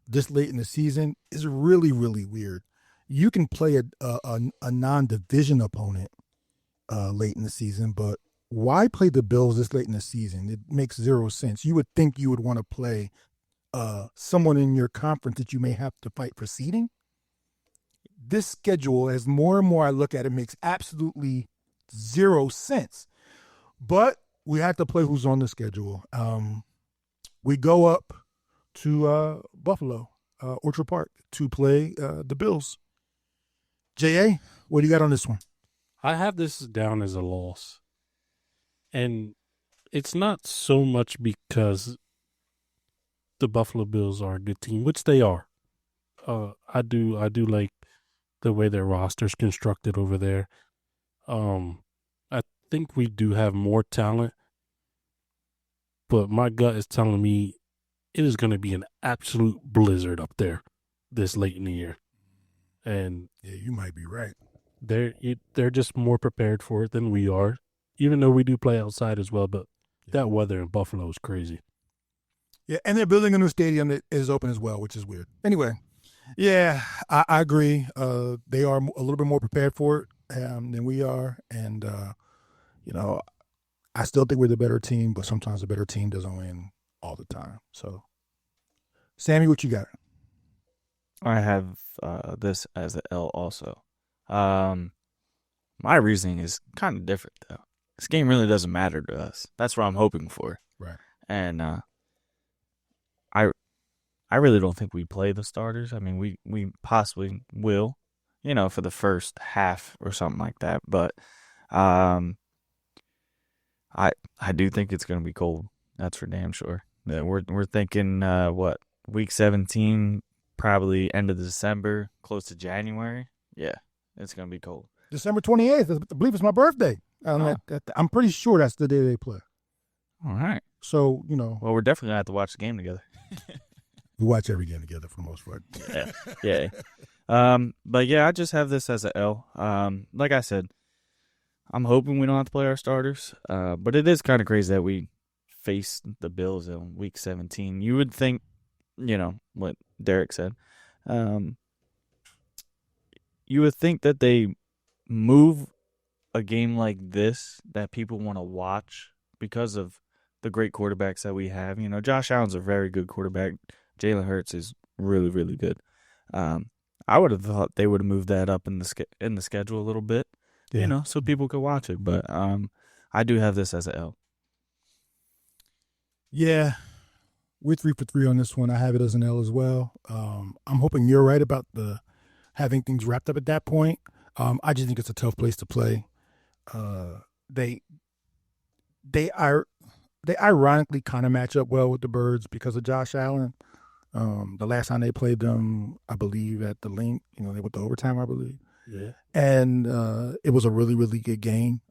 [SPEAKER 1] this late in the season is really, really weird. You can play a non-division opponent late in the season, but why play the Bills this late in the season? It makes zero sense. You would think you would want to play someone in your conference that you may have to fight for seeding. This schedule, as more and more I look at it, makes absolutely zero sense. But we have to play who's on the schedule. We go up to Buffalo, Orchard Park, to play the Bills. J.A., what do you got on this one?
[SPEAKER 2] I have this down as a loss. And it's not so much because the Buffalo Bills are a good team, which they are. I do like the way their roster's constructed over there. I think we do have more talent, but my gut is telling me it is going to be an absolute blizzard up there this late in the year. And
[SPEAKER 1] yeah, you might be right.
[SPEAKER 2] They're just more prepared for it than we are, even though we do play outside as well. But that weather in Buffalo is crazy.
[SPEAKER 1] Yeah, and they're building a new stadium that is open as well, which is weird. Anyway, yeah, I agree. They are a little bit more prepared for it than we are. And, I still think we're the better team, but sometimes the better team doesn't win all the time. So, Sammy, what you got?
[SPEAKER 3] I have this as an L also. My reasoning is kind of different, though. This game really doesn't matter to us. That's what I'm hoping for.
[SPEAKER 1] Right.
[SPEAKER 3] And I really don't think we play the starters. I mean, we possibly will, for the first half or something like that. But I do think it's going to be cold. That's for damn sure. We're thinking week 17, probably end of December, close to January. Yeah, it's going to be cold.
[SPEAKER 1] December 28th. I believe it's my birthday. I'm pretty sure that's the day they play.
[SPEAKER 3] All right.
[SPEAKER 1] So,
[SPEAKER 3] Well, we're definitely going to have to watch the game together.
[SPEAKER 1] We watch every game together for the most part.
[SPEAKER 3] Yeah. But yeah, I just have this as an L. Like I said, I'm hoping we don't have to play our starters. But it is kind of crazy that we face the Bills in week 17. You would think, what Derek said. you would think that they move a game like this that people want to watch because of the great quarterbacks that we have. You know, Josh Allen's a very good quarterback. Jalen Hurts is really, really good. I would have thought they would have moved that up in the schedule a little bit, you know, so people could watch it. But I do have this as an L.
[SPEAKER 1] Yeah, we're 3 for 3 on this one. I have it as an L as well. I'm hoping you're right about the having things wrapped up at that point. I just think it's a tough place to play. They ironically kind of match up well with the Birds because of Josh Allen. The last time they played them, I believe at the Link, you know, they went to overtime, I believe.
[SPEAKER 2] Yeah.
[SPEAKER 1] And it was a really, really good game.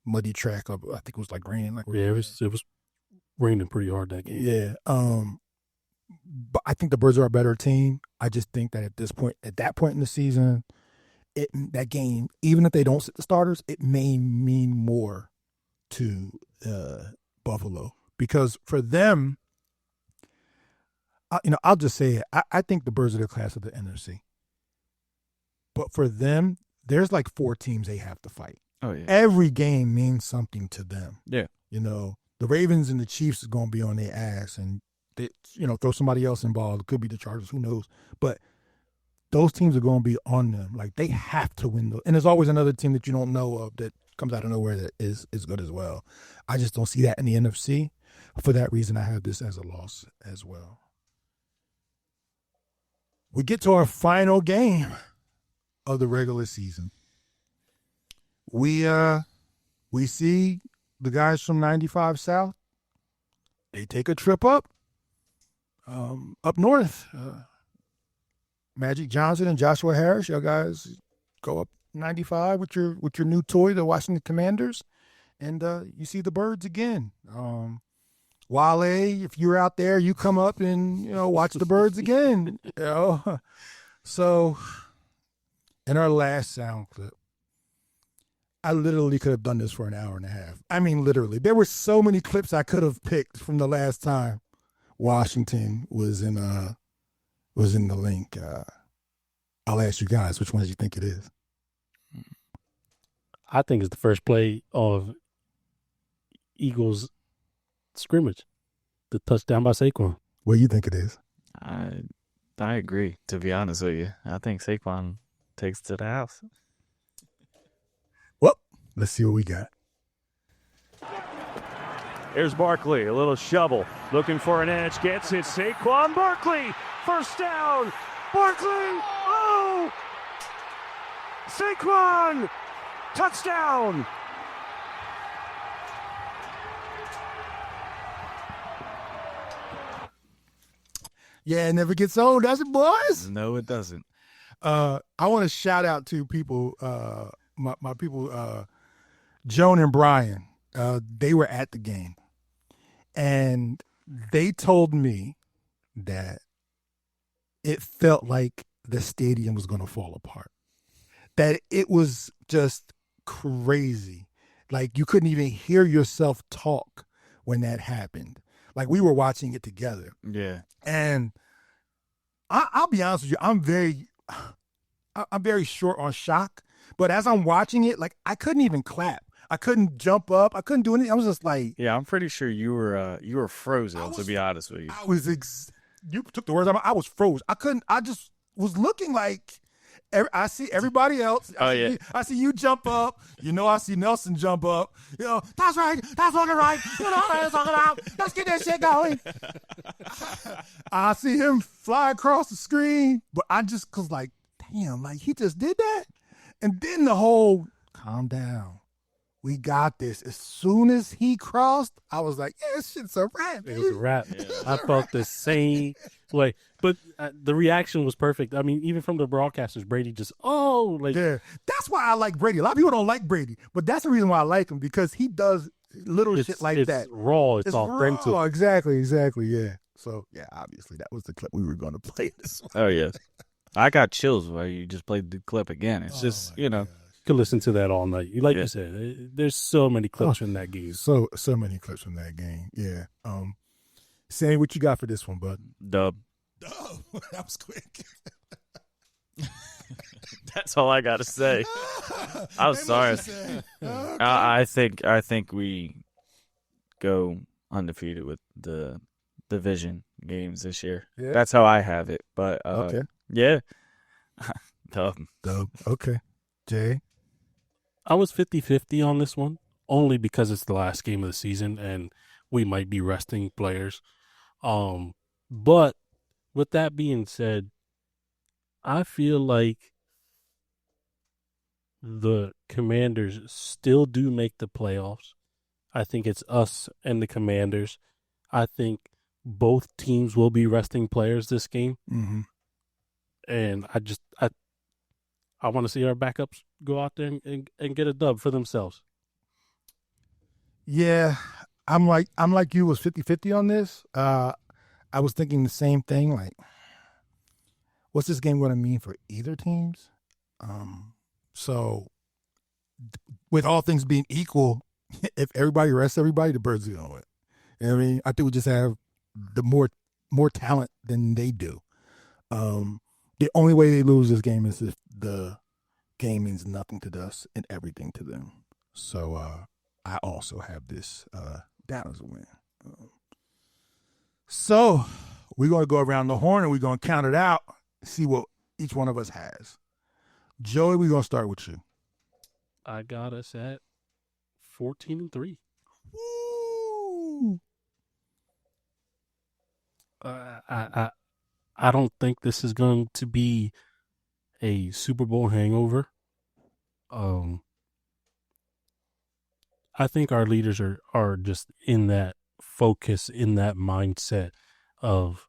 [SPEAKER 1] Muddy track, I think it was like raining.
[SPEAKER 2] It was raining pretty hard that game.
[SPEAKER 1] Yeah. But I think the Birds are a better team. I just think that at that point in the season, that game, even if they don't sit the starters, it may mean more to Buffalo because for them, I'll just say it. I think the Birds are the class of the NFC. But for them, there's like 4 teams they have to fight.
[SPEAKER 3] Oh yeah.
[SPEAKER 1] Every game means something to them.
[SPEAKER 3] Yeah.
[SPEAKER 1] You know, the Ravens and the Chiefs is going to be on their ass, and they, throw somebody else involved. It could be the Chargers. Who knows? But those teams are going to be on them. Like they have to win those. And there's always another team that you don't know of that comes out of nowhere that is good as well. I just don't see that in the NFC. For that reason, I have this as a loss as well. We get to our final game of the regular season. We see the guys from 95 South. They take a trip up north. Magic Johnson and Joshua Harris, you guys go up 95 with your new toy, the Washington Commanders, and you see the Birds again. Wale, if you're out there, you come up and watch the Birds again. So, in our last sound clip, I literally could have done this for an hour and a half. I mean, literally, there were so many clips I could have picked from the last time Washington was in the Link. I'll ask you guys, which one do you think it is?
[SPEAKER 2] I think it's the first play of Eagles scrimmage, the touchdown by Saquon.
[SPEAKER 1] What do you think it is?
[SPEAKER 3] I agree, to be honest with you. I think Saquon takes it to the house.
[SPEAKER 1] Well, let's see what we got.
[SPEAKER 4] Here's Barkley, a little shovel, looking for an edge, gets it. Saquon Barkley, first down. Barkley, oh! Saquon, touchdown!
[SPEAKER 1] Yeah, it never gets old, does it, boys?
[SPEAKER 3] No, it doesn't.
[SPEAKER 1] I want to shout out to people, my people, Joan and Brian. They were at the game, and they told me that it felt like the stadium was going to fall apart, that it was just crazy. Like you couldn't even hear yourself talk when that happened. Like we were watching it together.
[SPEAKER 3] Yeah.
[SPEAKER 1] And I'll be honest with you, I'm very short on shock. But as I'm watching it, like I couldn't even clap. I couldn't jump up. I couldn't do anything. I was just like,
[SPEAKER 3] yeah, I'm pretty sure you were frozen. To be honest with you,
[SPEAKER 1] I was. You took the words out. I was froze. I couldn't. I just was looking like. I see everybody else. I see you jump up. I see Nelson jump up. That's right. That's what right. What I'm talking about. Let's get that shit going. I see him fly across the screen, but I just was like, damn, like he just did that. And then the whole calm down. We got this. As soon as he crossed, I was like, yeah, this shit's a wrap.
[SPEAKER 2] It was a wrap. Yeah. I felt the same way. But the reaction was perfect. I mean, even from the broadcasters, Brady just,
[SPEAKER 1] yeah. That's why I like Brady. A lot of people don't like Brady, but that's the reason why I like him, because he does little shit like that.
[SPEAKER 2] It's raw. It's authentic.
[SPEAKER 1] Raw. Exactly, yeah. So, yeah, obviously, that was the clip we were going to play this one.
[SPEAKER 3] Oh, yeah. I got chills while you just played the clip again. It's just,
[SPEAKER 1] God.
[SPEAKER 2] Could listen to that all night. Like you said, there's so many clips from that game.
[SPEAKER 1] So many clips from that game. Yeah. Sammy, what you got for this one, bud?
[SPEAKER 3] Dub.
[SPEAKER 1] That was quick.
[SPEAKER 3] That's all I got to say. I'm
[SPEAKER 1] Ain't
[SPEAKER 3] sorry.
[SPEAKER 1] much to say. Okay.
[SPEAKER 3] I think we go undefeated with the division games this year.
[SPEAKER 1] Yeah.
[SPEAKER 3] That's how I have it. But
[SPEAKER 1] Okay.
[SPEAKER 3] yeah. Tough.
[SPEAKER 1] Dope. Okay. Jay.
[SPEAKER 2] I was 50-50 on this one, only because it's the last game of the season and we might be resting players. But with that being said, I feel like the Commanders still do make the playoffs. I think it's us and the Commanders. I think both teams will be resting players this game.
[SPEAKER 1] Mm-hmm.
[SPEAKER 2] And I want to see our backups go out there and get a dub for themselves.
[SPEAKER 1] Yeah, I'm like you, was 50-50 on this. I was thinking the same thing, like, what's this game going to mean for either teams? So with all things being equal, if everybody rests everybody, the Birds are going to win. You know what I mean? I think we just have the more talent than they do. The only way they lose this game is if the game means nothing to us and everything to them. So I also have this down as a win. So we're going to go around the horn and we're going to count it out, see what each one of us has. Joey, we're going to start with you.
[SPEAKER 2] I got us at 14-3.
[SPEAKER 1] Woo!
[SPEAKER 2] I don't think this is going to be a Super Bowl hangover. I think our leaders are just in that focus, in that mindset of,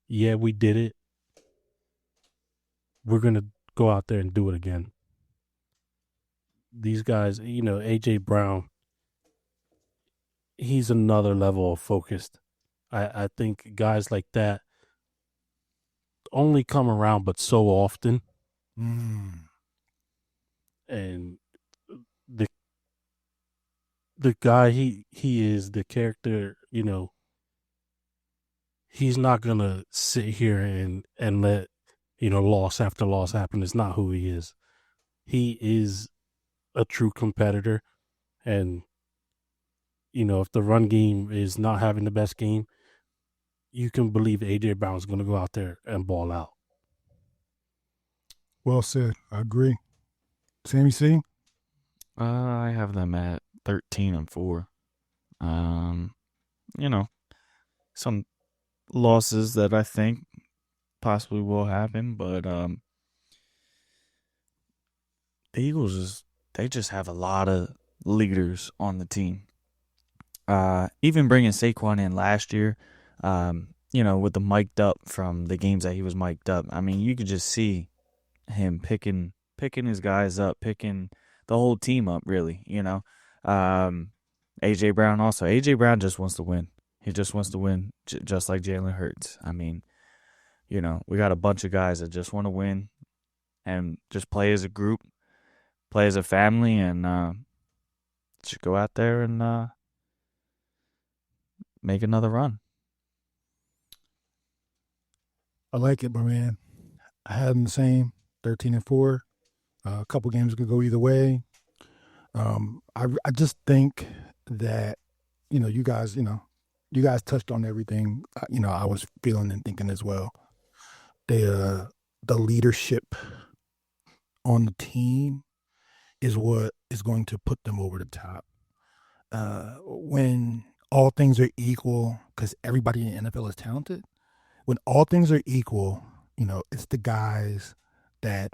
[SPEAKER 2] yeah, we did it. We're going to go out there and do it again. These guys, A.J. Brown, he's another level of focused. I think guys like that only come around but so often. And the guy, he is the character, he's not going to sit here and let, loss after loss happen. It's not who he is. He is a true competitor. And, if the run game is not having the best game, you can believe A.J. Brown's going to go out there and ball out.
[SPEAKER 1] Well said. I agree. Sammy C?
[SPEAKER 3] I have them at 13-4. Some losses that I think possibly will happen, but the Eagles they just have a lot of leaders on the team. Even bringing Saquon in last year, with the mic'd up from the games that he was mic'd up. I mean, you could just see him picking his guys up, picking the whole team up, really, A.J. Brown also. A.J. Brown just wants to win. He just wants to win, just like Jalen Hurts. I mean, we got a bunch of guys that just want to win and just play as a group, play as a family, and just go out there and make another run.
[SPEAKER 1] I like it, my man. I had them the same, 13-4. A couple games could go either way. I just think that, you guys touched on everything, I was feeling and thinking as well. The leadership on the team is what is going to put them over the top. When all things are equal, because everybody in the NFL is talented, when all things are equal, it's the guys that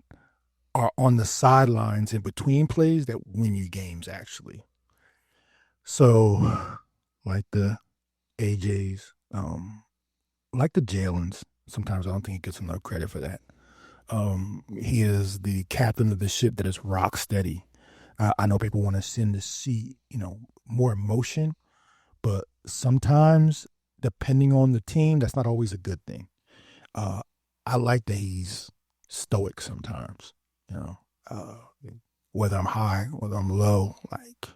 [SPEAKER 1] are on the sidelines in between plays that win you games, actually. So, like the AJs, like the Jalen's, sometimes I don't think he gets enough credit for that. He is the captain of the ship that is rock steady. I know people want to send to see, more emotion, but sometimes, depending on the team, that's not always a good thing. I like that he's stoic sometimes, whether I'm high, whether I'm low, like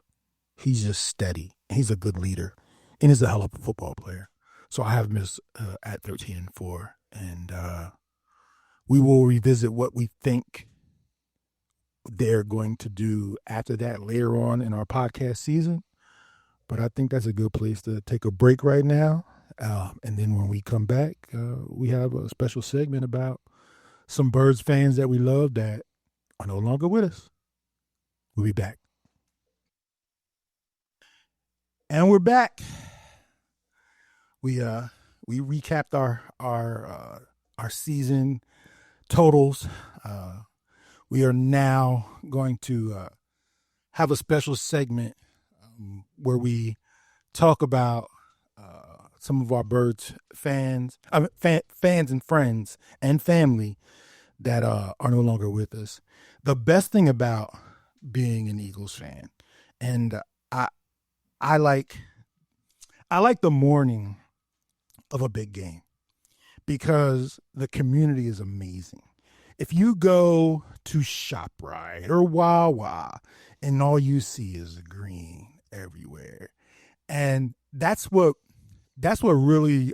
[SPEAKER 1] he's just steady. He's a good leader and he's a hell of a football player. So I have him at 13-4. And We will revisit what we think they're going to do after that later on in our podcast season. But I think that's a good place to take a break right now. And then when we come back, we have a special segment about some Birds fans that we love that are no longer with us. We'll be back. And we're back. We recapped our season totals. We are now going to have a special segment where we talk about some of our Birds fans and friends and family that are no longer with us. The best thing about being an Eagles fan, and I like the morning of a big game because the community is amazing. If you go to ShopRite or Wawa and all you see is green everywhere, and that's what really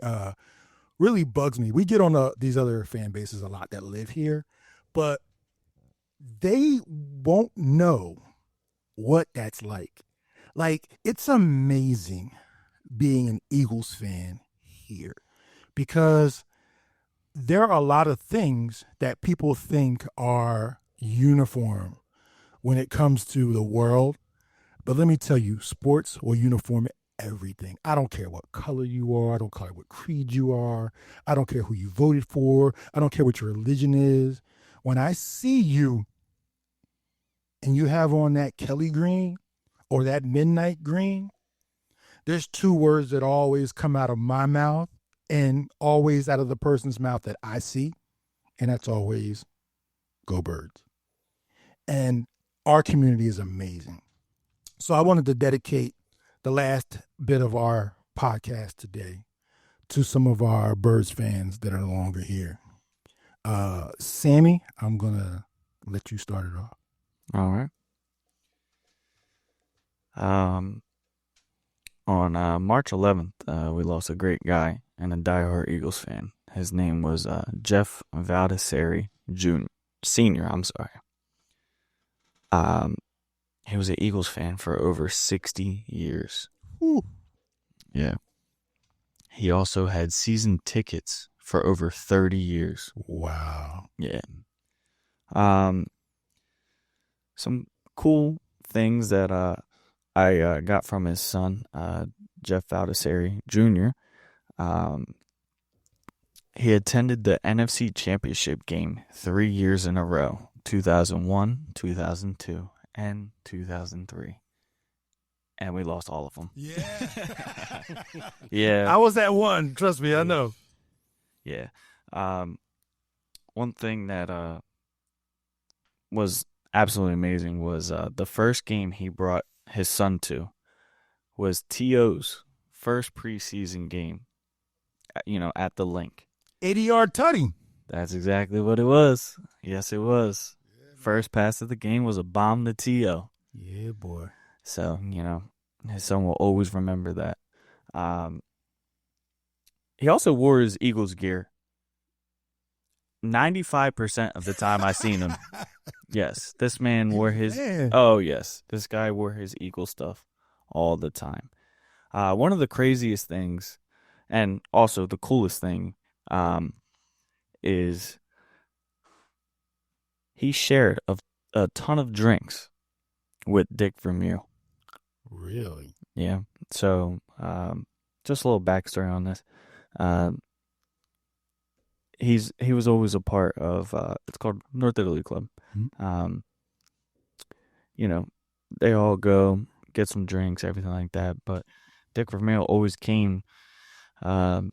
[SPEAKER 1] bugs me. We get on these other fan bases a lot that live here, but they won't know what that's like. Like, it's amazing being an Eagles fan here because there are a lot of things that people think are uniform when it comes to the world. But let me tell you, sports will uniform everything. I don't care what color you are. I don't care what creed you are. I don't care who you voted for. I don't care what your religion is. When I see you and you have on that Kelly green or that midnight green, there's two words that always come out of my mouth and always out of the person's mouth that I see, and that's always go Birds. And our community is amazing. So I wanted to dedicate the last bit of our podcast today to some of our Birds fans that are no longer here. Sammy, I'm going to let you start it off.
[SPEAKER 3] All right. On March 11th, we lost a great guy and a diehard Eagles fan. His name was Jeff Valdesari Sr. He was an Eagles fan for over 60 years.
[SPEAKER 1] Ooh.
[SPEAKER 3] Yeah. He also had season tickets for over 30 years.
[SPEAKER 1] Wow.
[SPEAKER 3] Yeah. Some cool things that I got from his son, Jeff Valdesari Jr. He attended the NFC Championship game 3 years in a row, 2001, 2002, and 2003. And we lost all of them.
[SPEAKER 1] Yeah.
[SPEAKER 3] Yeah.
[SPEAKER 1] I was at one. Trust me, I know.
[SPEAKER 3] Yeah. One thing that was absolutely amazing was the first game he brought his son to was T.O.'s first preseason game, at the link.
[SPEAKER 1] 80-yard tutty.
[SPEAKER 3] That's exactly what it was. Yes, it was. First pass of the game was a bomb to T.O.
[SPEAKER 1] Yeah, boy.
[SPEAKER 3] So, his son will always remember that. He also wore his Eagles gear 95% of the time I seen him. Yes, this man wore his...
[SPEAKER 1] Man.
[SPEAKER 3] Oh, yes. This guy wore his Eagle stuff all the time. One of the craziest things, and also the coolest thing, is he shared a ton of drinks with Dick Vermeil.
[SPEAKER 1] Really?
[SPEAKER 3] Yeah. So, just a little backstory on this. He was always a part of it's called North Italy Club.
[SPEAKER 1] Mm-hmm.
[SPEAKER 3] They all go get some drinks, everything like that. But Dick Vermeil always came to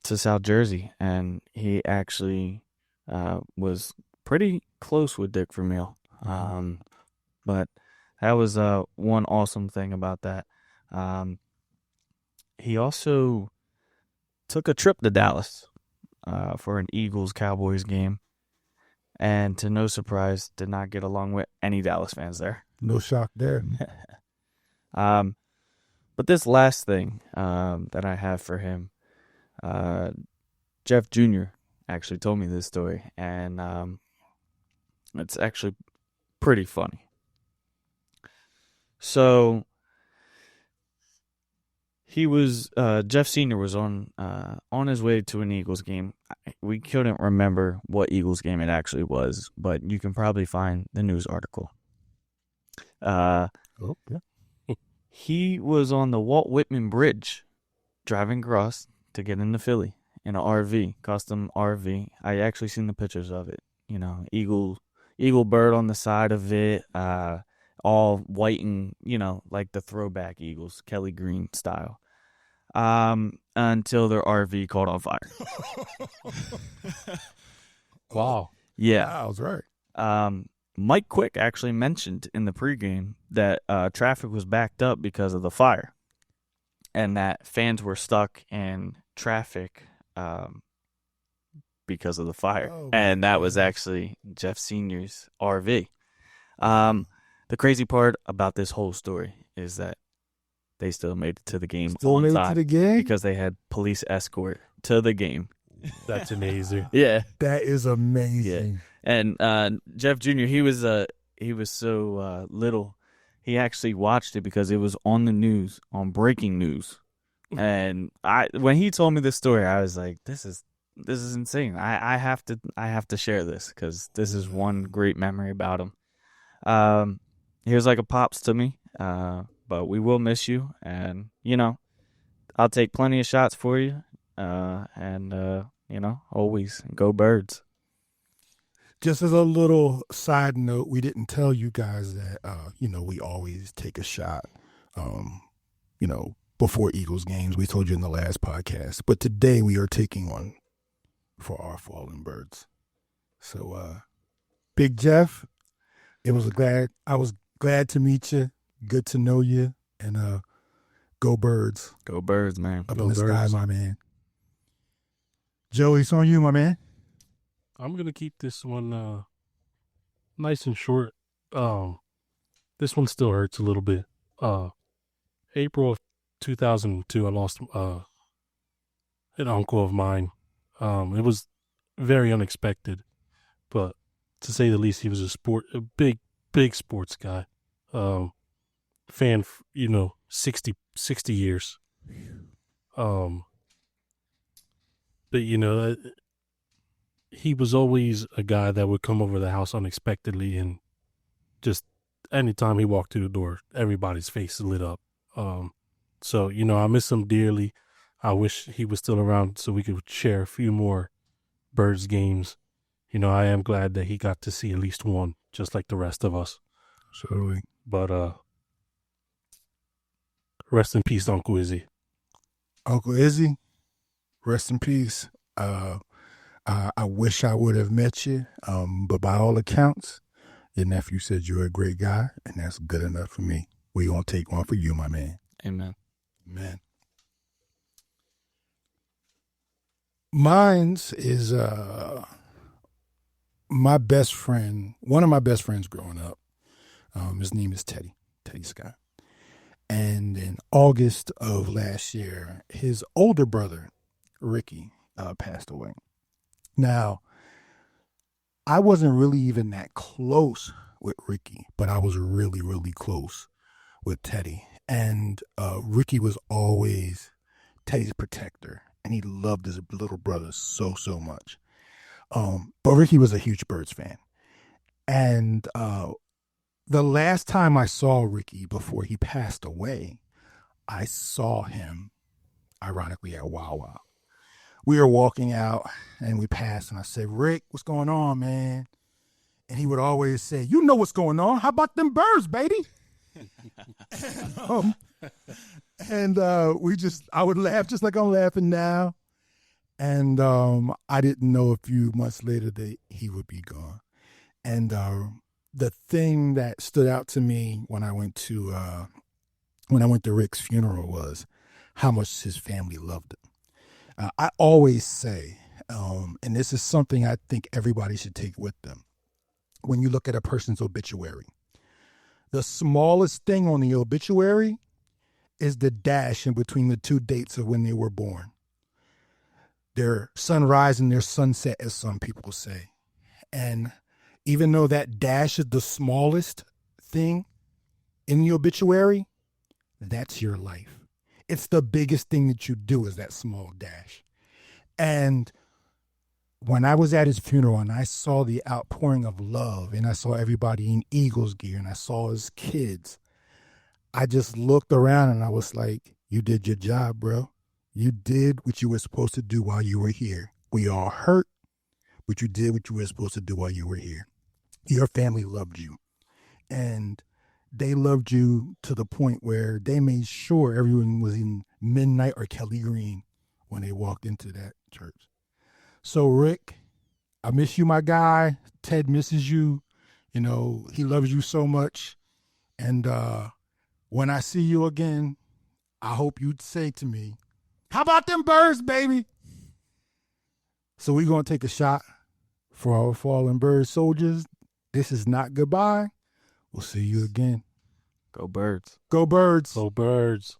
[SPEAKER 3] South Jersey, and he actually was pretty close with Dick Vermeil. But that was one awesome thing about that. He also took a trip to Dallas for an Eagles-Cowboys game, and to no surprise, did not get along with any Dallas fans there.
[SPEAKER 1] No shock there.
[SPEAKER 3] But this last thing that I have for him, Jeff Jr., actually told me this story, and it's actually pretty funny. So he was Jeff Sr. was on his way to an Eagles game. We couldn't remember what Eagles game it actually was, but you can probably find the news article.
[SPEAKER 2] Yeah.
[SPEAKER 3] He was on the Walt Whitman Bridge, driving across to get into Philly in an RV, custom RV. I actually seen the pictures of it. You know, eagle bird on the side of it, all white and, you know, like the throwback Eagles, Kelly Green style. Until their RV caught on fire.
[SPEAKER 2] Wow.
[SPEAKER 3] Yeah.
[SPEAKER 1] Wow, that's right.
[SPEAKER 3] Mike Quick actually mentioned in the pregame that traffic was backed up because of the fire, and that fans were stuck in traffic because of the fire. And that was actually Jeff Sr.'s RV. The crazy part about this whole story is that they still made it to the game
[SPEAKER 1] Still
[SPEAKER 3] on
[SPEAKER 1] made it
[SPEAKER 3] time
[SPEAKER 1] to the game?
[SPEAKER 3] because they had police escort to the game.
[SPEAKER 2] That's amazing.
[SPEAKER 3] Yeah.
[SPEAKER 1] That is amazing.
[SPEAKER 3] And Jeff Jr., he was so little, he actually watched it because it was on the news, on breaking news. And when he told me this story, I was like, this is insane. I have to share this because this is one great memory about him. He was like a pops to me, but we will miss you. And, you know, I'll take plenty of shots for you. And you know, always go Birds.
[SPEAKER 1] Just as a little side note, we didn't tell you guys that, you know, we always take a shot, you know, before Eagles games. We told you in the last podcast. But today we are taking one for our fallen birds. So, Big Jeff, I was glad to meet you. Good to know you. And go Birds.
[SPEAKER 3] Go Birds, man.
[SPEAKER 1] Up
[SPEAKER 2] Go
[SPEAKER 1] in the sky,
[SPEAKER 2] Birds.
[SPEAKER 1] my man. Joey, it's on you, my man.
[SPEAKER 2] I'm gonna keep this one nice and short. This one still hurts a little bit. April of 2002, I lost an uncle of mine. It was very unexpected, but to say the least, he was a big sports guy. Fan, you know, 60 years. But you know, he was always a guy that would come over the house unexpectedly, and just anytime he walked through the door, everybody's face lit up. So, you know, I miss him dearly. I wish he was still around so we could share a few more Birds games. You know, I am glad that he got to see at least one, just like the rest of us.
[SPEAKER 1] Absolutely.
[SPEAKER 2] But rest in peace, Uncle Izzy.
[SPEAKER 1] Uncle Izzy, rest in peace. I wish I would have met you, but by all accounts, your nephew said you're a great guy, and that's good enough for me. We're going to take one for you, my man.
[SPEAKER 3] Amen.
[SPEAKER 1] Man. Mine's is my best friend, one of my best friends growing up. His name is Teddy Scott. And in August of last year, his older brother, Ricky, passed away. Now, I wasn't really even that close with Ricky, but I was really, really close with Teddy. And Ricky was always Teddy's protector, and he loved his little brother so much. But Ricky was a huge Birds fan. And the last time I saw Ricky before he passed away, I saw him, ironically, at Wawa. We were walking out, and we passed, and I said, Rick, what's going on, man? And he would always say, you know what's going on. How about them Birds, baby? I would laugh just like I'm laughing now. And I didn't know a few months later that he would be gone. And the thing that stood out to me when I went to Rick's funeral was how much his family loved him. I always say, and this is something I think everybody should take with them, when you look at a person's obituary, the smallest thing on the obituary is the dash in between the two dates of when they were born. their sunrise and their sunset, as some people say. And even though that dash is the smallest thing in the obituary, that's your life. It's the biggest thing that you do is that small dash. And when I was at his funeral and I saw the outpouring of love and I saw everybody in Eagles gear and I saw his kids, I just looked around and I was like, you did your job, bro. You did what you were supposed to do while you were here. We all hurt, but you did what you were supposed to do while you were here. Your family loved you. And they loved you to the point where they made sure everyone was in midnight or Kelly Green when they walked into that church. So, Rick, I miss you, my guy. Ted misses you. You know, he loves you so much. And when I see you again, I hope you'd say to me, how about them birds, baby? So we're going to take a shot for our fallen bird soldiers. This is not goodbye. We'll see you again.
[SPEAKER 3] Go Birds.
[SPEAKER 1] Go Birds.
[SPEAKER 2] Go Birds.